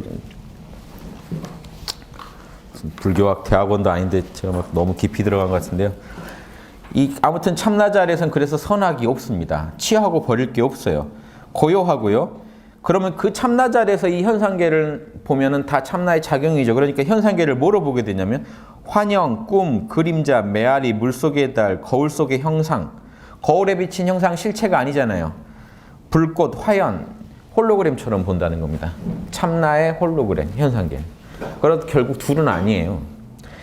S1: 불교학 대학원도 아닌데 제가 막 너무 깊이 들어간 것 같은데요. 아무튼 참나자리에서는 그래서 선악이 없습니다. 취하고 버릴 게 없어요. 고요하고요. 그러면 그 참나자리에서 이 현상계를 보면은 다 참나의 작용이죠. 그러니까 현상계를 뭐로 보게 되냐면 환영, 꿈, 그림자, 메아리, 물속의 달, 거울 속의 형상. 거울에 비친 형상 실체가 아니잖아요. 불꽃, 화연, 홀로그램처럼 본다는 겁니다. 참나의 홀로그램, 현상계. 그래도 결국 둘은 아니에요.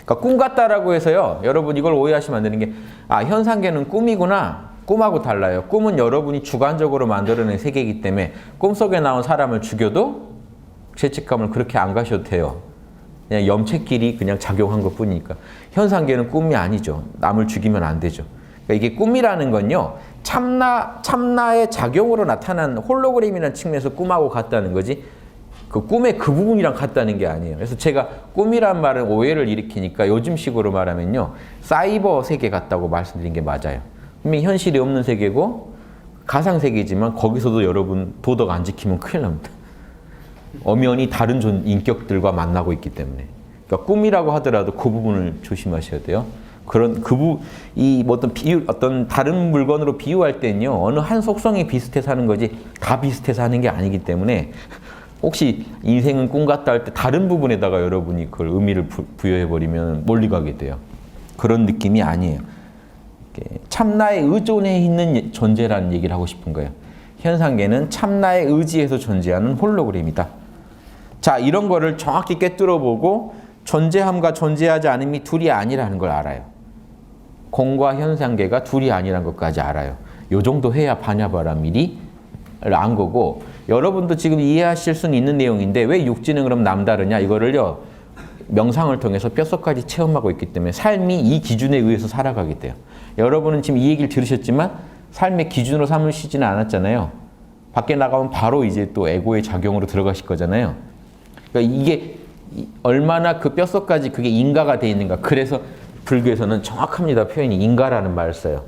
S1: 그러니까 꿈 같다라고 해서요. 여러분 이걸 오해하시면 안 되는 게 현상계는 꿈이구나. 꿈하고 달라요. 꿈은 여러분이 주관적으로 만들어낸 세계이기 때문에 꿈속에 나온 사람을 죽여도 죄책감을 그렇게 안 가셔도 돼요. 그냥 염채끼리 그냥 작용한 것뿐이니까. 현상계는 꿈이 아니죠. 남을 죽이면 안 되죠. 그러니까 이게 꿈이라는 건요. 참나의 작용으로 나타난 홀로그램이라는 측면에서 꿈하고 같다는 거지 그 꿈의 그 부분이랑 같다는 게 아니에요. 그래서 제가 꿈이란 말은 오해를 일으키니까 요즘식으로 말하면요. 사이버 세계 같다고 말씀드린 게 맞아요. 분명히 현실이 없는 세계고 가상세계지만 거기서도 여러분 도덕 안 지키면 큰일 납니다. 엄연히 다른 인격들과 만나고 있기 때문에. 그러니까 꿈이라고 하더라도 그 부분을 조심하셔야 돼요. 어떤 다른 물건으로 비유할 때는요, 어느 한 속성이 비슷해서 하는 거지, 다 비슷해서 하는 게 아니기 때문에, 혹시 인생은 꿈 같다 할 때 다른 부분에다가 여러분이 그걸 의미를 부여해버리면 멀리 가게 돼요. 그런 느낌이 아니에요. 참나에 의존해 있는 존재라는 얘기를 하고 싶은 거예요. 현상계는 참나에 의지해서 존재하는 홀로그램이다. 자, 이런 거를 정확히 꿰뚫어보고 존재함과 존재하지 않음이 둘이 아니라는 걸 알아요. 공과 현상계가 둘이 아니라는 것까지 알아요. 요 정도 해야 반야바라밀이 안 거고, 여러분도 지금 이해하실 수는 있는 내용인데 왜 육지는 그럼 남다르냐? 이거를요, 명상을 통해서 뼛속까지 체험하고 있기 때문에 삶이 이 기준에 의해서 살아가게 돼요. 여러분은 지금 이 얘기를 들으셨지만 삶의 기준으로 삼으시지는 않았잖아요. 밖에 나가면 바로 이제 또 에고의 작용으로 들어가실 거잖아요. 그러니까 이게 얼마나 그 뼛속까지 그게 인가가 돼 있는가. 그래서 불교에서는 정확합니다. 표현이 인가라는 말을 써요.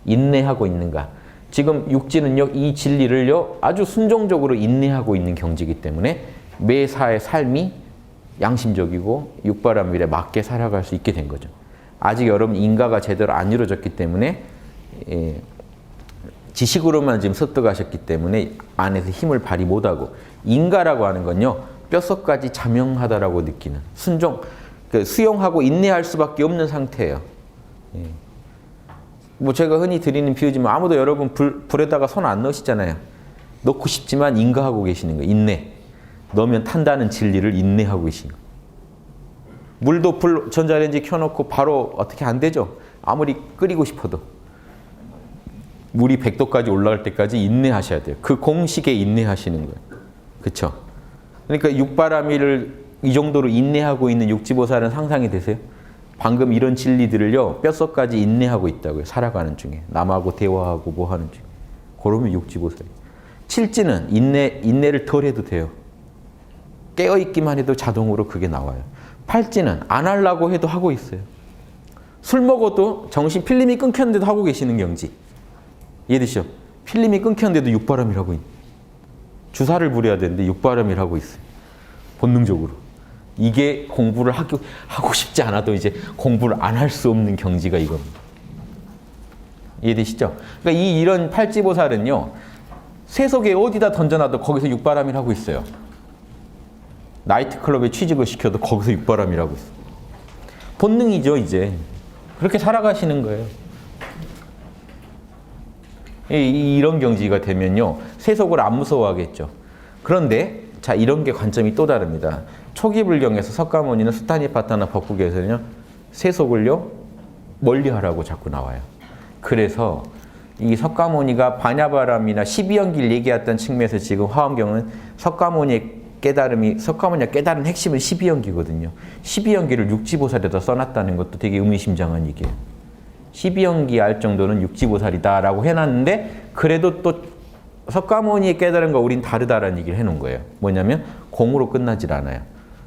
S1: 인내하고 있는가. 지금 육지는요, 이 진리를요, 아주 순종적으로 인내하고 있는 경지이기 때문에 매사의 삶이 양심적이고 육바라밀에 맞게 살아갈 수 있게 된 거죠. 아직 여러분 인가가 제대로 안 이루어졌기 때문에 지식으로만 지금 습득하셨기 때문에 안에서 힘을 발휘 못하고, 인가라고 하는 건요, 뼛속까지 자명하다라고 느끼는 순종, 수용하고 인내할 수밖에 없는 상태예요. 뭐 제가 흔히 드리는 비유지만 아무도 여러분 불에다가 손 안 넣으시잖아요. 넣고 싶지만 인가하고 계시는 거예요. 인내. 넣으면 탄다는 진리를 인내하고 계시는 거예요. 물도 전자레인지 켜놓고 바로 어떻게 안 되죠. 아무리 끓이고 싶어도. 물이 100도까지 올라갈 때까지 인내하셔야 돼요. 그 공식에 인내하시는 거예요. 그렇죠? 그러니까 육바라밀을 이 정도로 인내하고 있는 육지보살은 상상이 되세요? 방금 이런 진리들을요, 뼛속까지 인내하고 있다고요. 살아가는 중에. 남하고 대화하고 뭐 하는 중에. 그러면 육지보살이에요. 칠지는 인내를 덜 해도 돼요. 깨어있기만 해도 자동으로 그게 나와요. 팔지는 안 하려고 해도 하고 있어요. 술 먹어도 정신 필름이 끊겼는데도 하고 계시는 경지. 이해되시죠? 필름이 끊겼는데도 육바라밀 하고 있는. 주사를 부려야 되는데 육바라밀 하고 있어요. 본능적으로. 이게 공부를 하고 싶지 않아도 이제 공부를 안 할 수 없는 경지가 이겁니다. 이해되시죠? 그러니까 이런 팔지보살은요, 세속에 어디다 던져놔도 거기서 육바라밀 하고 있어요. 나이트클럽에 취직을 시켜도 거기서 육바라밀 하고 있어요. 본능이죠, 이제. 그렇게 살아가시는 거예요. 이런 경지가 되면요, 세속을 안 무서워하겠죠. 그런데 자, 이런 게 관점이 또 다릅니다. 초기 불경에서 석가모니는 수타니파타나 법국에서는요, 세속을요 멀리하라고 자꾸 나와요. 그래서 이 석가모니가 반야바람이나 12연기를 얘기했던 측면에서 지금 화엄경은 석가모니가 깨달은 핵심은 12연기거든요. 12연기를 육지보살에다 써놨다는 것도 되게 의미심장한 얘기예요. 12연기 알 정도는 육지보살이다라고 해놨는데, 그래도 또 석가모니의 깨달은 거 우린 다르다라는 얘기를 해놓은 거예요. 뭐냐면 공으로 끝나질 않아요.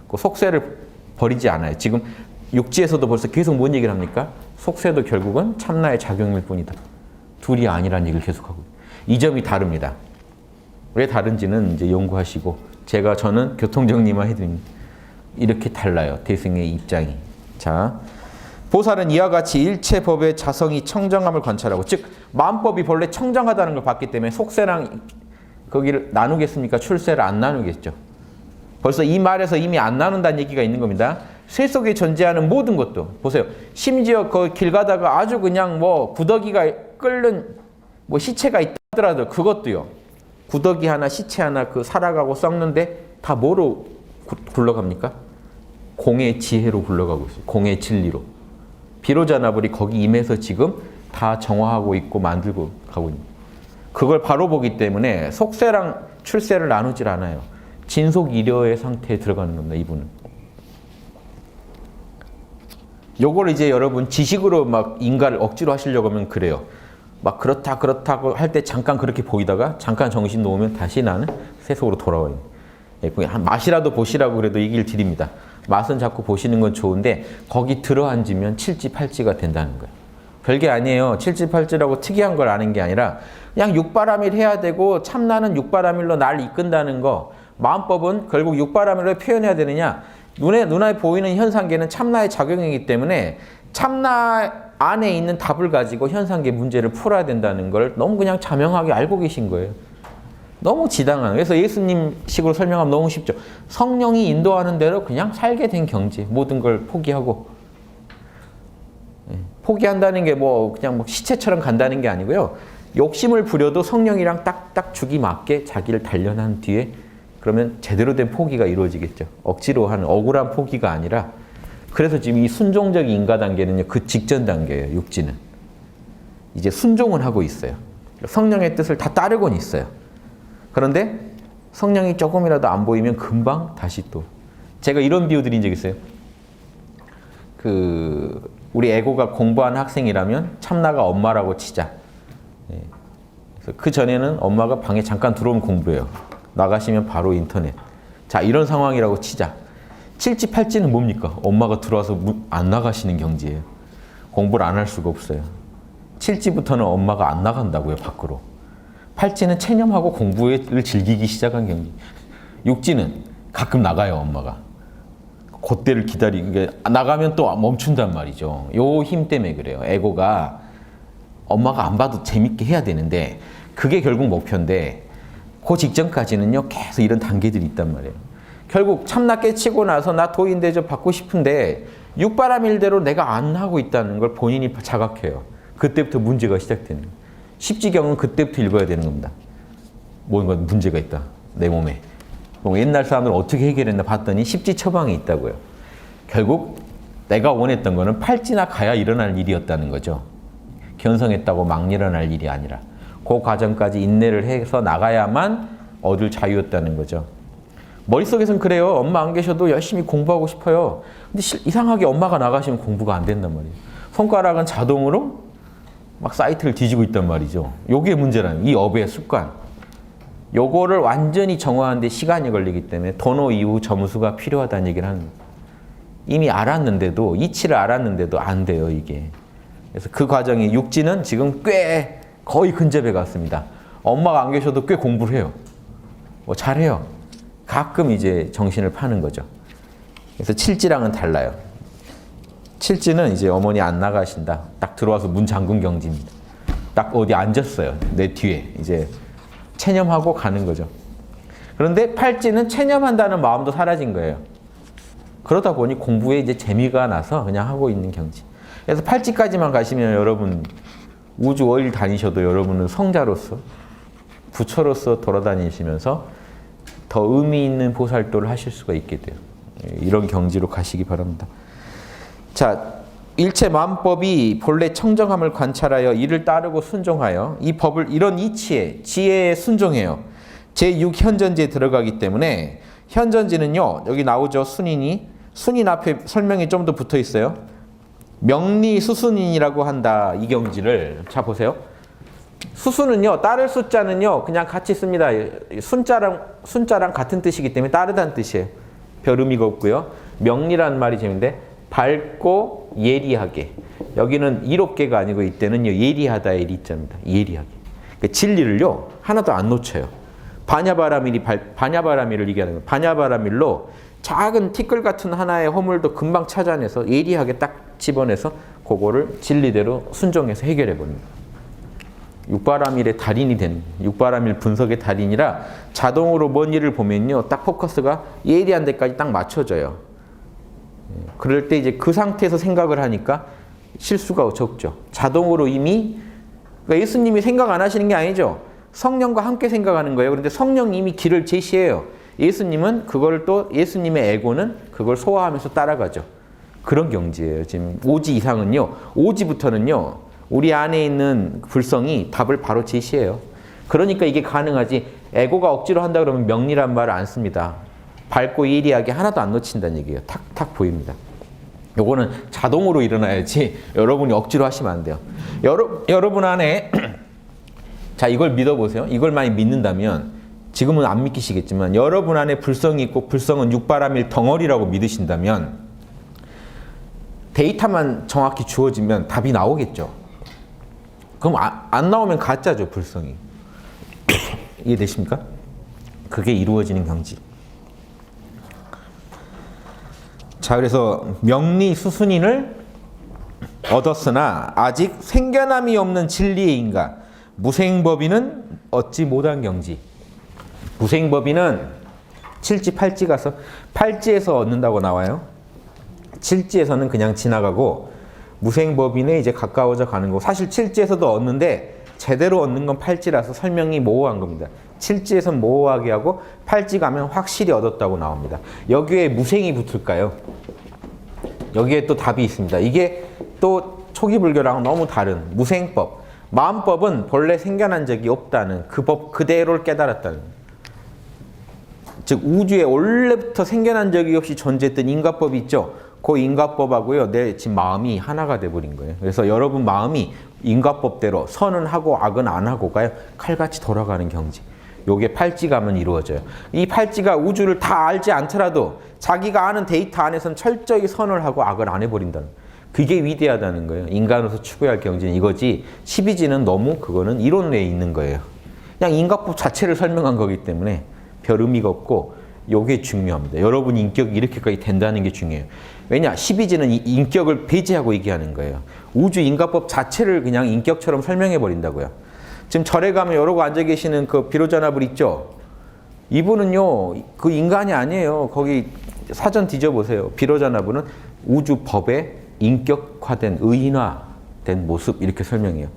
S1: 그 속세를 버리지 않아요. 지금 육지에서도 벌써 계속 뭔 얘기를 합니까? 속세도 결국은 참나의 작용일 뿐이다. 둘이 아니라는 얘기를 계속하고. 이 점이 다릅니다. 왜 다른지는 이제 연구하시고, 저는 교통정리만 해드립니다. 이렇게 달라요. 대승의 입장이. 자, 보살은 이와 같이 일체 법의 자성이 청정함을 관찰하고, 즉 마음법이 본래 청정하다는 걸 봤기 때문에 속세랑 거기를 나누겠습니까? 출세를 안 나누겠죠. 벌써 이 말에서 이미 안 나눈다는 얘기가 있는 겁니다. 쇠 속에 존재하는 모든 것도 보세요. 심지어 그 길 가다가 아주 그냥 뭐 구더기가 끓는 뭐 시체가 있다 하더라도 그것도요. 구더기 하나 시체 하나 그 살아가고 썩는데 다 뭐로 굴러갑니까? 공의 지혜로 굴러가고 있어요. 공의 진리로. 비로자나불이 거기 임해서 지금 다 정화하고 있고 만들고 가고 있는 거예요. 그걸 바로 보기 때문에 속세랑 출세를 나누질 않아요. 진속이려의 상태에 들어가는 겁니다. 이분은. 요걸 이제 여러분 지식으로 막 인가를 억지로 하시려고 하면 그래요. 막 그렇다고 할 때 잠깐 그렇게 보이다가 잠깐 정신 놓으면 다시 나는 세속으로 돌아와요. 맛이라도 보시라고 그래도 얘기를 드립니다. 맛은 자꾸 보시는 건 좋은데 거기 들어앉으면 칠지팔지가 된다는 거예요. 별게 아니에요. 칠지팔지라고 특이한 걸 아는 게 아니라 그냥 육바라밀 해야 되고 참나는 육바라밀로 날 이끈다는 거. 마음법은 결국 육바라밀로 표현해야 되느냐. 눈에 보이는 현상계는 참나의 작용이기 때문에 참나 안에 있는 답을 가지고 현상계 문제를 풀어야 된다는 걸 너무 그냥 자명하게 알고 계신 거예요. 너무 지당한. 그래서 예수님 식으로 설명하면 너무 쉽죠. 성령이 인도하는 대로 그냥 살게 된 경지. 모든 걸 포기하고. 포기한다는 게 뭐 그냥 뭐 시체처럼 간다는 게 아니고요. 욕심을 부려도 성령이랑 딱딱 죽이 맞게 자기를 단련한 뒤에 그러면 제대로 된 포기가 이루어지겠죠. 억지로 하는 억울한 포기가 아니라. 그래서 지금 이 순종적 인가 단계는요. 그 직전 단계예요. 육지는. 이제 순종은 하고 있어요. 성령의 뜻을 다 따르곤 있어요. 그런데 성령이 조금이라도 안 보이면 금방 다시 또. 제가 이런 비유 드린 적 있어요. 우리 에고가 공부하는 학생이라면 참나가 엄마라고 치자. 그래서 그 전에는 엄마가 방에 잠깐 들어오면 공부해요. 나가시면 바로 인터넷. 자, 이런 상황이라고 치자. 칠지팔지는 뭡니까? 엄마가 들어와서 안 나가시는 경지예요. 공부를 안 할 수가 없어요. 칠지부터는 엄마가 안 나간다고요, 밖으로. 팔지는 체념하고 공부를 즐기기 시작한 경지. 육지는 가끔 나가요, 엄마가. 그때를 기다리게 나가면 또 멈춘단 말이죠. 요 힘 때문에 그래요. 에고가 엄마가 안 봐도 재밌게 해야 되는데 그게 결국 목표인데 그 직전까지는요 계속 이런 단계들이 있단 말이에요. 결국 참나 깨치고 나서 나 도인대접 받고 싶은데 육바라밀대로 내가 안 하고 있다는 걸 본인이 자각해요. 그때부터 문제가 시작되는 거예요. 십지경은 그때부터 읽어야 되는 겁니다. 뭔가 문제가 있다. 내 몸에. 옛날 사람들 어떻게 해결했나 봤더니 십지 처방이 있다고요. 결국 내가 원했던 거는 팔지나 가야 일어날 일이었다는 거죠. 견성했다고 막 일어날 일이 아니라 그 과정까지 인내를 해서 나가야만 얻을 자유였다는 거죠. 머릿속에서는 그래요. 엄마 안 계셔도 열심히 공부하고 싶어요. 근데 이상하게 엄마가 나가시면 공부가 안 된단 말이에요. 손가락은 자동으로 막 사이트를 뒤지고 있단 말이죠. 요게 문제라는 이 업의 습관. 요거를 완전히 정화하는데 시간이 걸리기 때문에 도노 이후 점수가 필요하다는 얘기를 하는 거예요. 이미 알았는데도 이치를 알았는데도 안 돼요 이게. 그래서 그 과정이 육지는 지금 꽤 거의 근접해 갔습니다. 엄마가 안 계셔도 꽤 공부를 해요. 뭐 잘해요. 가끔 이제 정신을 파는 거죠. 그래서 칠지랑은 달라요. 칠지는 이제 어머니 안 나가신다. 딱 들어와서 문 잠근 경지입니다. 딱 어디 앉았어요. 내 뒤에. 이제 체념하고 가는 거죠. 그런데 팔지는 체념한다는 마음도 사라진 거예요. 그러다 보니 공부에 이제 재미가 나서 그냥 하고 있는 경지. 그래서 팔지까지만 가시면 여러분 우주 어일 다니셔도 여러분은 성자로서 부처로서 돌아다니시면서 더 의미 있는 보살도를 하실 수가 있게 돼요. 이런 경지로 가시기 바랍니다. 자, 일체 만법이 본래 청정함을 관찰하여 이를 따르고 순종하여 이 법을 이런 이치에 지혜에 순종해요. 제6현전지에 들어가기 때문에 현전지는요. 여기 나오죠. 순인이. 순인 앞에 설명이 좀 더 붙어 있어요. 명리수순인이라고 한다. 이 경지를. 자 보세요. 수순은요. 따를 숫자는요. 그냥 같이 씁니다. 순자랑 같은 뜻이기 때문에 따르다는 뜻이에요. 별 의미가 없고요. 명리라는 말이 재밌는데 밝고 예리하게. 여기는 이롭게가 아니고 이때는요. 예리하다의 리자입니다. 예리하게. 그러니까 진리를요. 하나도 안 놓쳐요. 바냐바라밀을 얘기하는 거예요. 바냐바라밀로 작은 티끌 같은 하나의 허물도 금방 찾아내서 예리하게 딱 집어내서 그거를 진리대로 순종해서 해결해 버립니다. 육바라밀의 달인이 되는, 육바라밀 분석의 달인이라 자동으로 뭔 일을 보면요. 딱 포커스가 예리한 데까지 딱 맞춰져요. 그럴 때 이제 그 상태에서 생각을 하니까 실수가 적죠. 자동으로 이미, 그러니까 예수님이 생각 안 하시는 게 아니죠. 성령과 함께 생각하는 거예요. 그런데 성령이 이미 길을 제시해요. 예수님은 그걸 또 예수님의 에고는 그걸 소화하면서 따라가죠. 그런 경지예요. 지금 오지 이상은요. 오지부터는요. 우리 안에 있는 불성이 답을 바로 제시해요. 그러니까 이게 가능하지. 에고가 억지로 한다 그러면 명리란 말을 안 씁니다. 밝고 예리하게 하나도 안 놓친다는 얘기예요. 탁탁 보입니다. 요거는 자동으로 일어나야지 여러분이 억지로 하시면 안 돼요. 여러분 안에 자 이걸 믿어보세요. 이걸 많이 믿는다면 지금은 안 믿기시겠지만 여러분 안에 불성이 있고 불성은 육바라밀 덩어리라고 믿으신다면 데이터만 정확히 주어지면 답이 나오겠죠. 그럼 안 나오면 가짜죠. 불성이. 이해되십니까? 그게 이루어지는 경지. 자, 그래서 명리 수순인을 얻었으나 아직 생겨남이 없는 진리의 인가 무생법인은 얻지 못한 경지. 무생법인은 7지 8지 가서 8지에서 얻는다고 나와요. 7지에서는 그냥 지나가고 무생법인에 이제 가까워져 가는 거고 사실 7지에서도 얻는데 제대로 얻는 건 8지라서 설명이 모호한 겁니다. 7지에선 모호하게 하고 8지 가면 확실히 얻었다고 나옵니다. 여기에 무생이 붙을까요? 여기에 또 답이 있습니다. 이게 또 초기 불교랑 너무 다른 무생법. 마음법은 본래 생겨난 적이 없다는 그 법 그대로를 깨달았다는. 즉 우주에 원래부터 생겨난 적이 없이 존재했던 인과법이 있죠. 그 인과법하고요. 내 지금 마음이 하나가 돼버린 거예요. 그래서 여러분 마음이 인과법대로 선은 하고 악은 안 하고가요. 칼같이 돌아가는 경지. 요게 팔찌가 하면 이루어져요. 이 팔찌가 우주를 다 알지 않더라도 자기가 아는 데이터 안에서는 철저히 선을 하고 악을 안 해버린다는. 그게 위대하다는 거예요. 인간으로서 추구해야 할 경지는 이거지 12지는 너무 그거는 이론 내에 있는 거예요. 그냥 인과법 자체를 설명한 거기 때문에 별 의미가 없고 요게 중요합니다. 여러분 인격이 이렇게까지 된다는 게 중요해요. 왜냐? 12지는 이 인격을 배제하고 얘기하는 거예요. 우주 인과법 자체를 그냥 인격처럼 설명해 버린다고요. 지금 절에 가면 여러분 앉아 계시는 그 비로자나불 있죠? 이분은요, 그 인간이 아니에요. 거기 사전 뒤져보세요. 비로자나불은 우주 법의 인격화된, 의인화된 모습, 이렇게 설명해요.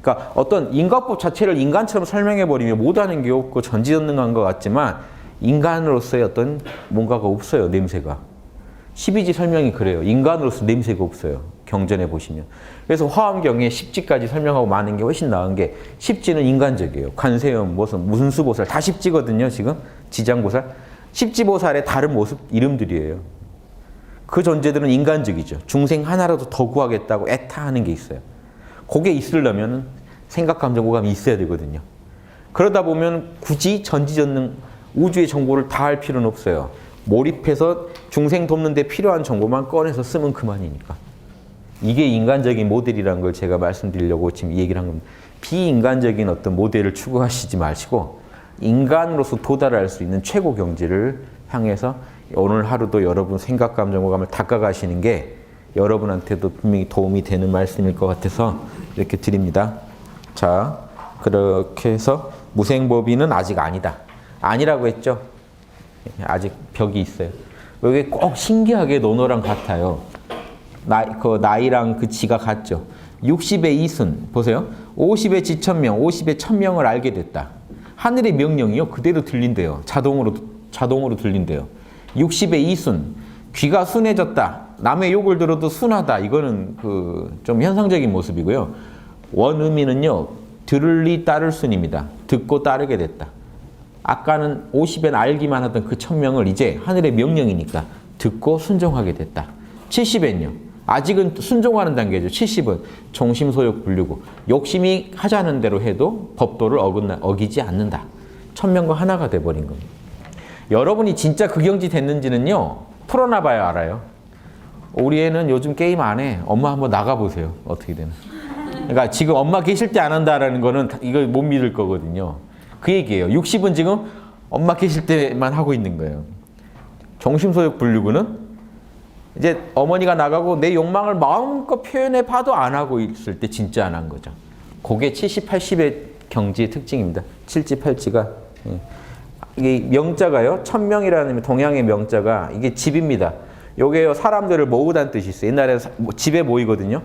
S1: 그러니까 어떤 인과법 자체를 인간처럼 설명해버리면 못하는 게 없고 전지전능한 것 같지만 인간으로서의 어떤 뭔가가 없어요, 냄새가. 12지 설명이 그래요. 인간으로서 냄새가 없어요. 경전에 보시면. 그래서 화엄경에 10지까지 설명하고 많은 게 훨씬 나은 게 10지는 인간적이에요. 관세음, 무슨 수보살 다 10지거든요. 지금 지장보살. 10지보살의 다른 모습 이름들이에요. 그 존재들은 인간적이죠. 중생 하나라도 더 구하겠다고 애타하는 게 있어요. 그게 있으려면 생각, 감정, 오감이 있어야 되거든요. 그러다 보면 굳이 전지전능 우주의 정보를 다 할 필요는 없어요. 몰입해서 중생 돕는 데 필요한 정보만 꺼내서 쓰면 그만이니까. 이게 인간적인 모델이라는 걸 제가 말씀드리려고 지금 이 얘기를 한 겁니다. 비인간적인 어떤 모델을 추구하시지 마시고 인간으로서 도달할 수 있는 최고 경지를 향해서 오늘 하루도 여러분 생각, 감정, 오감을 닦아가시는 게 여러분한테도 분명히 도움이 되는 말씀일 것 같아서 이렇게 드립니다. 자, 그렇게 해서 무생법인은 아직 아니다. 아니라고 했죠? 아직 벽이 있어요. 이게 꼭 신기하게 논어랑 같아요. 나이랑 그 지가 같죠. 60의 이순, 보세요. 50의 지천명, 50의 천명을 알게 됐다. 하늘의 명령이요. 그대로 들린대요. 자동으로 들린대요. 60의 이순, 귀가 순해졌다. 남의 욕을 들어도 순하다. 이거는 좀 현상적인 모습이고요. 원의미는요. 들을리 따를 순입니다. 듣고 따르게 됐다. 아까는 50엔 알기만 하던 그 천명을 이제 하늘의 명령이니까 듣고 순종하게 됐다. 70엔요. 아직은 순종하는 단계죠. 70은 종심소욕 불류고 욕심이 하자는 대로 해도 법도를 어기지 않는다. 천명과 하나가 돼버린 겁니다. 여러분이 진짜 그 경지 됐는지는요. 풀어놔봐야 알아요. 우리 애는 요즘 게임 안 해. 엄마 한번 나가보세요. 어떻게 되나. 그러니까 지금 엄마 계실 때 안 한다라는 거는 이걸 못 믿을 거거든요. 그 얘기예요. 60은 지금 엄마 계실 때만 하고 있는 거예요. 종심소욕 불류구는 이제 어머니가 나가고 내 욕망을 마음껏 표현해 봐도 안 하고 있을 때 진짜 안 한 거죠. 그게 70, 80의 경지의 특징입니다. 7지, 8지가. 이게 명자가요. 천명이라는 동양의 명자가 이게 집입니다. 요게요. 사람들을 모으다는 뜻이 있어요. 옛날에 집에 모이거든요.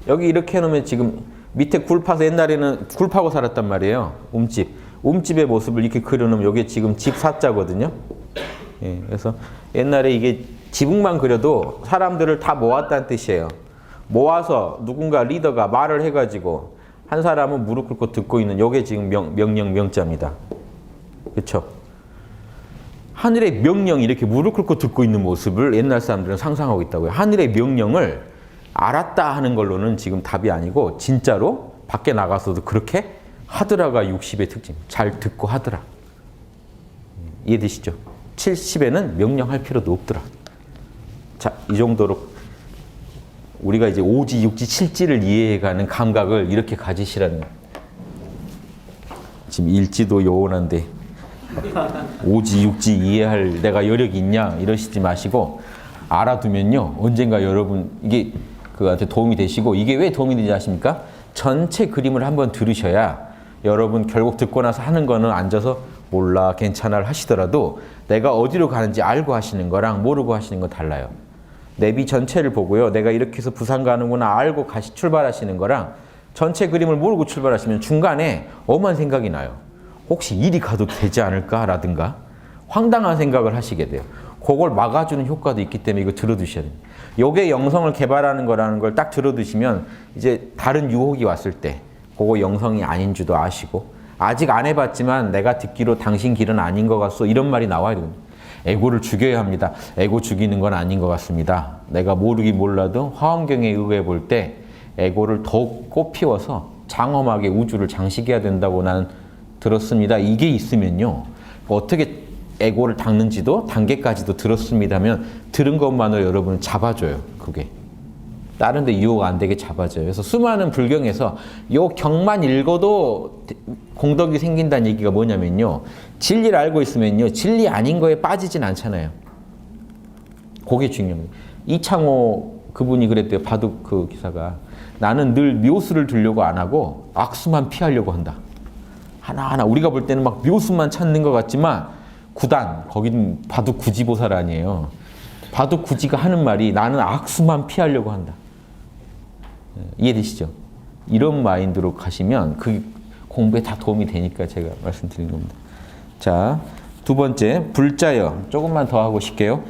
S1: 여기 이렇게 해놓으면 지금 밑에 굴 파서 옛날에는 굴 파고 살았단 말이에요. 움집. 움집의 모습을 이렇게 그려놓으면 이게 지금 집 사자거든요. 예, 그래서 옛날에 이게 지붕만 그려도 사람들을 다 모았다는 뜻이에요. 모아서 누군가 리더가 말을 해가지고 한 사람은 무릎 꿇고 듣고 있는 이게 지금 명령 명자입니다. 그렇죠? 하늘의 명령이 이렇게 무릎 꿇고 듣고 있는 모습을 옛날 사람들은 상상하고 있다고요. 하늘의 명령을 알았다 하는 걸로는 지금 답이 아니고 진짜로 밖에 나가서도 그렇게 하더라가 60의 특징. 잘 듣고 하더라. 이해되시죠? 70에는 명령할 필요도 없더라. 자, 이 정도로 우리가 이제 5지, 6지, 7지를 이해해가는 감각을 이렇게 가지시라는 거예요. 지금 일지도 요원한데 5지, 6지 이해할 내가 여력이 있냐 이러시지 마시고 알아두면요. 언젠가 여러분 이게 그한테 도움이 되시고 이게 왜 도움이 되지 아십니까? 전체 그림을 한번 들으셔야 여러분 결국 듣고 나서 하는 거는 앉아서 몰라 괜찮아를 하시더라도 내가 어디로 가는지 알고 하시는 거랑 모르고 하시는 거 달라요. 내비 전체를 보고요. 내가 이렇게 해서 부산 가는구나 알고 출발하시는 거랑 전체 그림을 모르고 출발하시면 중간에 엄한 생각이 나요. 혹시 이리 가도 되지 않을까라든가 황당한 생각을 하시게 돼요. 그걸 막아주는 효과도 있기 때문에 이거 들어두셔야 돼요. 요게 영성을 개발하는 거라는 걸 딱 들어두시면 이제 다른 유혹이 왔을 때 그거 영성이 아닌 줄도 아시고 아직 안 해봤지만 내가 듣기로 당신 길은 아닌 것 같소 이런 말이 나와야 돼요. 에고를 죽여야 합니다. 에고 죽이는 건 아닌 것 같습니다. 내가 모르긴 몰라도 화엄경에 의해 볼 때 에고를 더욱 꽃피워서 장엄하게 우주를 장식해야 된다고 나는 들었습니다. 이게 있으면요. 어떻게 에고를 닦는지도 단계까지도 들었습니다면 들은 것만으로 여러분을 잡아줘요. 그게. 다른 데 유혹 안 되게 잡아줘요. 그래서 수많은 불경에서 요 경만 읽어도 공덕이 생긴다는 얘기가 뭐냐면요. 진리를 알고 있으면요. 진리 아닌 거에 빠지진 않잖아요. 그게 중요합니다. 이창호 그분이 그랬대요. 바둑 그 기사가. 나는 늘 묘수를 들려고 안 하고 악수만 피하려고 한다. 하나하나 우리가 볼 때는 막 묘수만 찾는 것 같지만 구단, 거기는 바둑 구지보살 아니에요. 바둑 구지가 하는 말이 나는 악수만 피하려고 한다. 이해되시죠? 이런 마인드로 가시면 그 공부에 다 도움이 되니까 제가 말씀드린 겁니다. 자, 두 번째, 불자여. 조금만 더 하고 싶게요.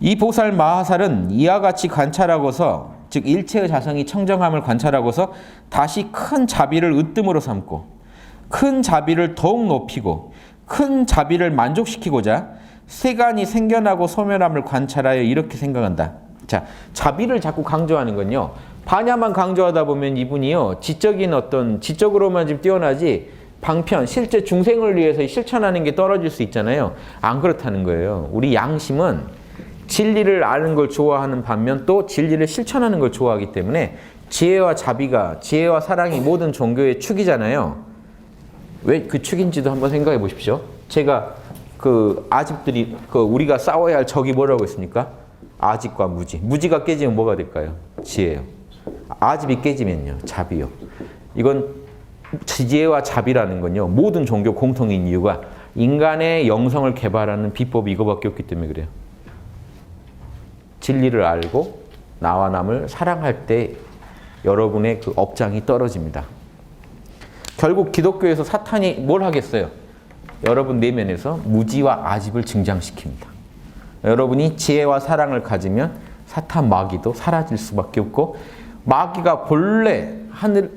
S1: 이 보살 마하살은 이와 같이 관찰하고서 즉 일체의 자성이 청정함을 관찰하고서 다시 큰 자비를 으뜸으로 삼고 큰 자비를 더욱 높이고 큰 자비를 만족시키고자 세간이 생겨나고 소멸함을 관찰하여 이렇게 생각한다. 자, 자비를 자꾸 강조하는 건요. 반야만 강조하다 보면 이분이요. 지적으로만 지금 뛰어나지 방편, 실제 중생을 위해서 실천하는 게 떨어질 수 있잖아요. 안 그렇다는 거예요. 우리 양심은 진리를 아는 걸 좋아하는 반면 또 진리를 실천하는 걸 좋아하기 때문에 지혜와 사랑이 모든 종교의 축이잖아요. 왜 그 축인지도 한번 생각해 보십시오. 제가 그 아집들이 우리가 싸워야 할 적이 뭐라고 했습니까? 아집과 무지. 무지가 깨지면 뭐가 될까요? 지혜요. 아집이 깨지면요. 자비요. 이건 지혜와 자비라는 건요. 모든 종교 공통인 이유가 인간의 영성을 개발하는 비법이 이거밖에 없기 때문에 그래요. 진리를 알고 나와 남을 사랑할 때 여러분의 그 업장이 떨어집니다. 결국 기독교에서 사탄이 뭘 하겠어요? 여러분 내면에서 무지와 아집을 증장시킵니다. 여러분이 지혜와 사랑을 가지면 사탄 마귀도 사라질 수밖에 없고 마귀가 본래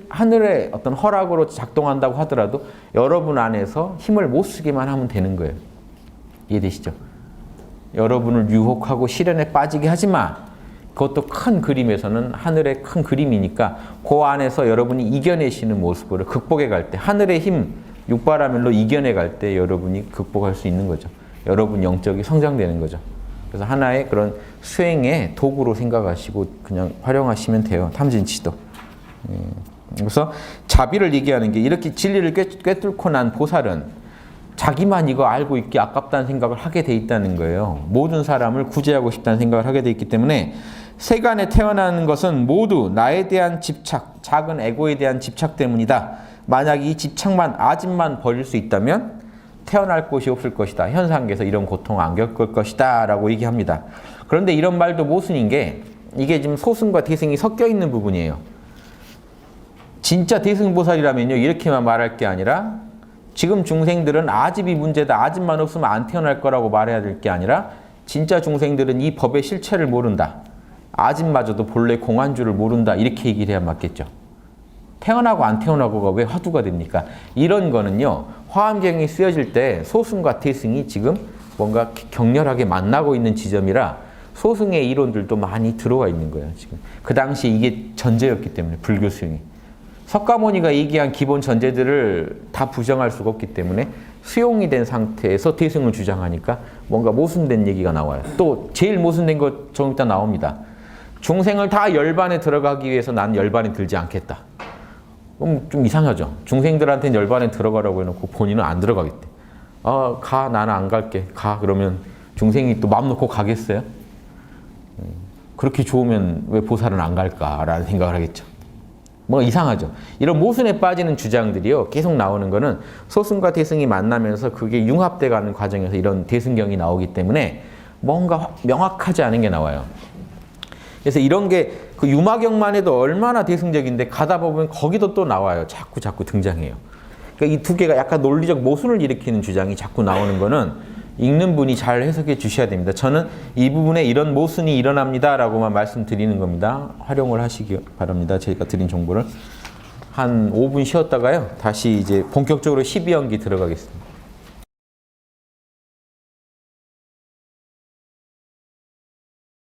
S1: 하늘의 어떤 허락으로 작동한다고 하더라도 여러분 안에서 힘을 못 쓰게만 하면 되는 거예요. 이해되시죠? 여러분을 유혹하고 시련에 빠지게 하지만 그것도 큰 그림에서는 하늘의 큰 그림이니까 그 안에서 여러분이 이겨내시는 모습으로 극복해 갈 때 하늘의 힘, 육바라밀로 이겨내 갈 때 여러분이 극복할 수 있는 거죠. 여러분 영적이 성장되는 거죠. 그래서 하나의 그런 수행의 도구로 생각하시고 그냥 활용하시면 돼요. 탐진치도. 그래서 자비를 얘기하는 게 이렇게 진리를 꿰뚫고 난 보살은 자기만 이거 알고 있기 아깝다는 생각을 하게 돼 있다는 거예요. 모든 사람을 구제하고 싶다는 생각을 하게 돼 있기 때문에 세간에 태어나는 것은 모두 나에 대한 집착, 작은 에고에 대한 집착 때문이다. 만약 이 집착만, 아집만 버릴 수 있다면 태어날 곳이 없을 것이다. 현상계에서 이런 고통 안 겪을 것이다. 라고 얘기합니다. 그런데 이런 말도 모순인 게 이게 지금 소승과 대승이 섞여 있는 부분이에요. 진짜 대승보살이라면요. 이렇게만 말할 게 아니라 지금 중생들은 아집이 문제다. 아집만 없으면 안 태어날 거라고 말해야 될 게 아니라 진짜 중생들은 이 법의 실체를 모른다. 아집마저도 본래 공한 줄을 모른다. 이렇게 얘기를 해야 맞겠죠. 태어나고 안 태어나고가 왜 화두가 됩니까? 이런 거는요. 화엄경이 쓰여질 때 소승과 태승이 지금 뭔가 격렬하게 만나고 있는 지점이라 소승의 이론들도 많이 들어와 있는 거예요. 지금 그 당시 이게 전제였기 때문에 불교 수용이. 석가모니가 얘기한 기본 전제들을 다 부정할 수가 없기 때문에 수용이 된 상태에서 태승을 주장하니까 뭔가 모순된 얘기가 나와요. 또 제일 모순된 것 좀 이따 나옵니다. 중생을 다 열반에 들어가기 위해서 난 열반에 들지 않겠다. 그럼 좀 이상하죠. 중생들한테는 열반에 들어가라고 해놓고 본인은 안 들어가겠대. 가, 나는 안 갈게. 가. 그러면 중생이 또 마음 놓고 가겠어요? 그렇게 좋으면 왜 보살은 안 갈까라는 생각을 하겠죠. 뭔가 이상하죠. 이런 모순에 빠지는 주장들이요. 계속 나오는 거는 소승과 태승이 만나면서 그게 융합돼 가는 과정에서 이런 대승경이 나오기 때문에 뭔가 명확하지 않은 게 나와요. 그래서 이런 게 그 유마경만 해도 얼마나 대승적인데 가다 보면 거기도 또 나와요. 자꾸 등장해요. 그러니까 이 두 개가 약간 논리적 모순을 일으키는 주장이 자꾸 나오는 거는 읽는 분이 잘 해석해 주셔야 됩니다. 저는 이 부분에 이런 모순이 일어납니다라고만 말씀드리는 겁니다. 활용을 하시기 바랍니다. 제가 드린 정보를. 한 5분 쉬었다가요. 다시 이제 본격적으로 12연기 들어가겠습니다.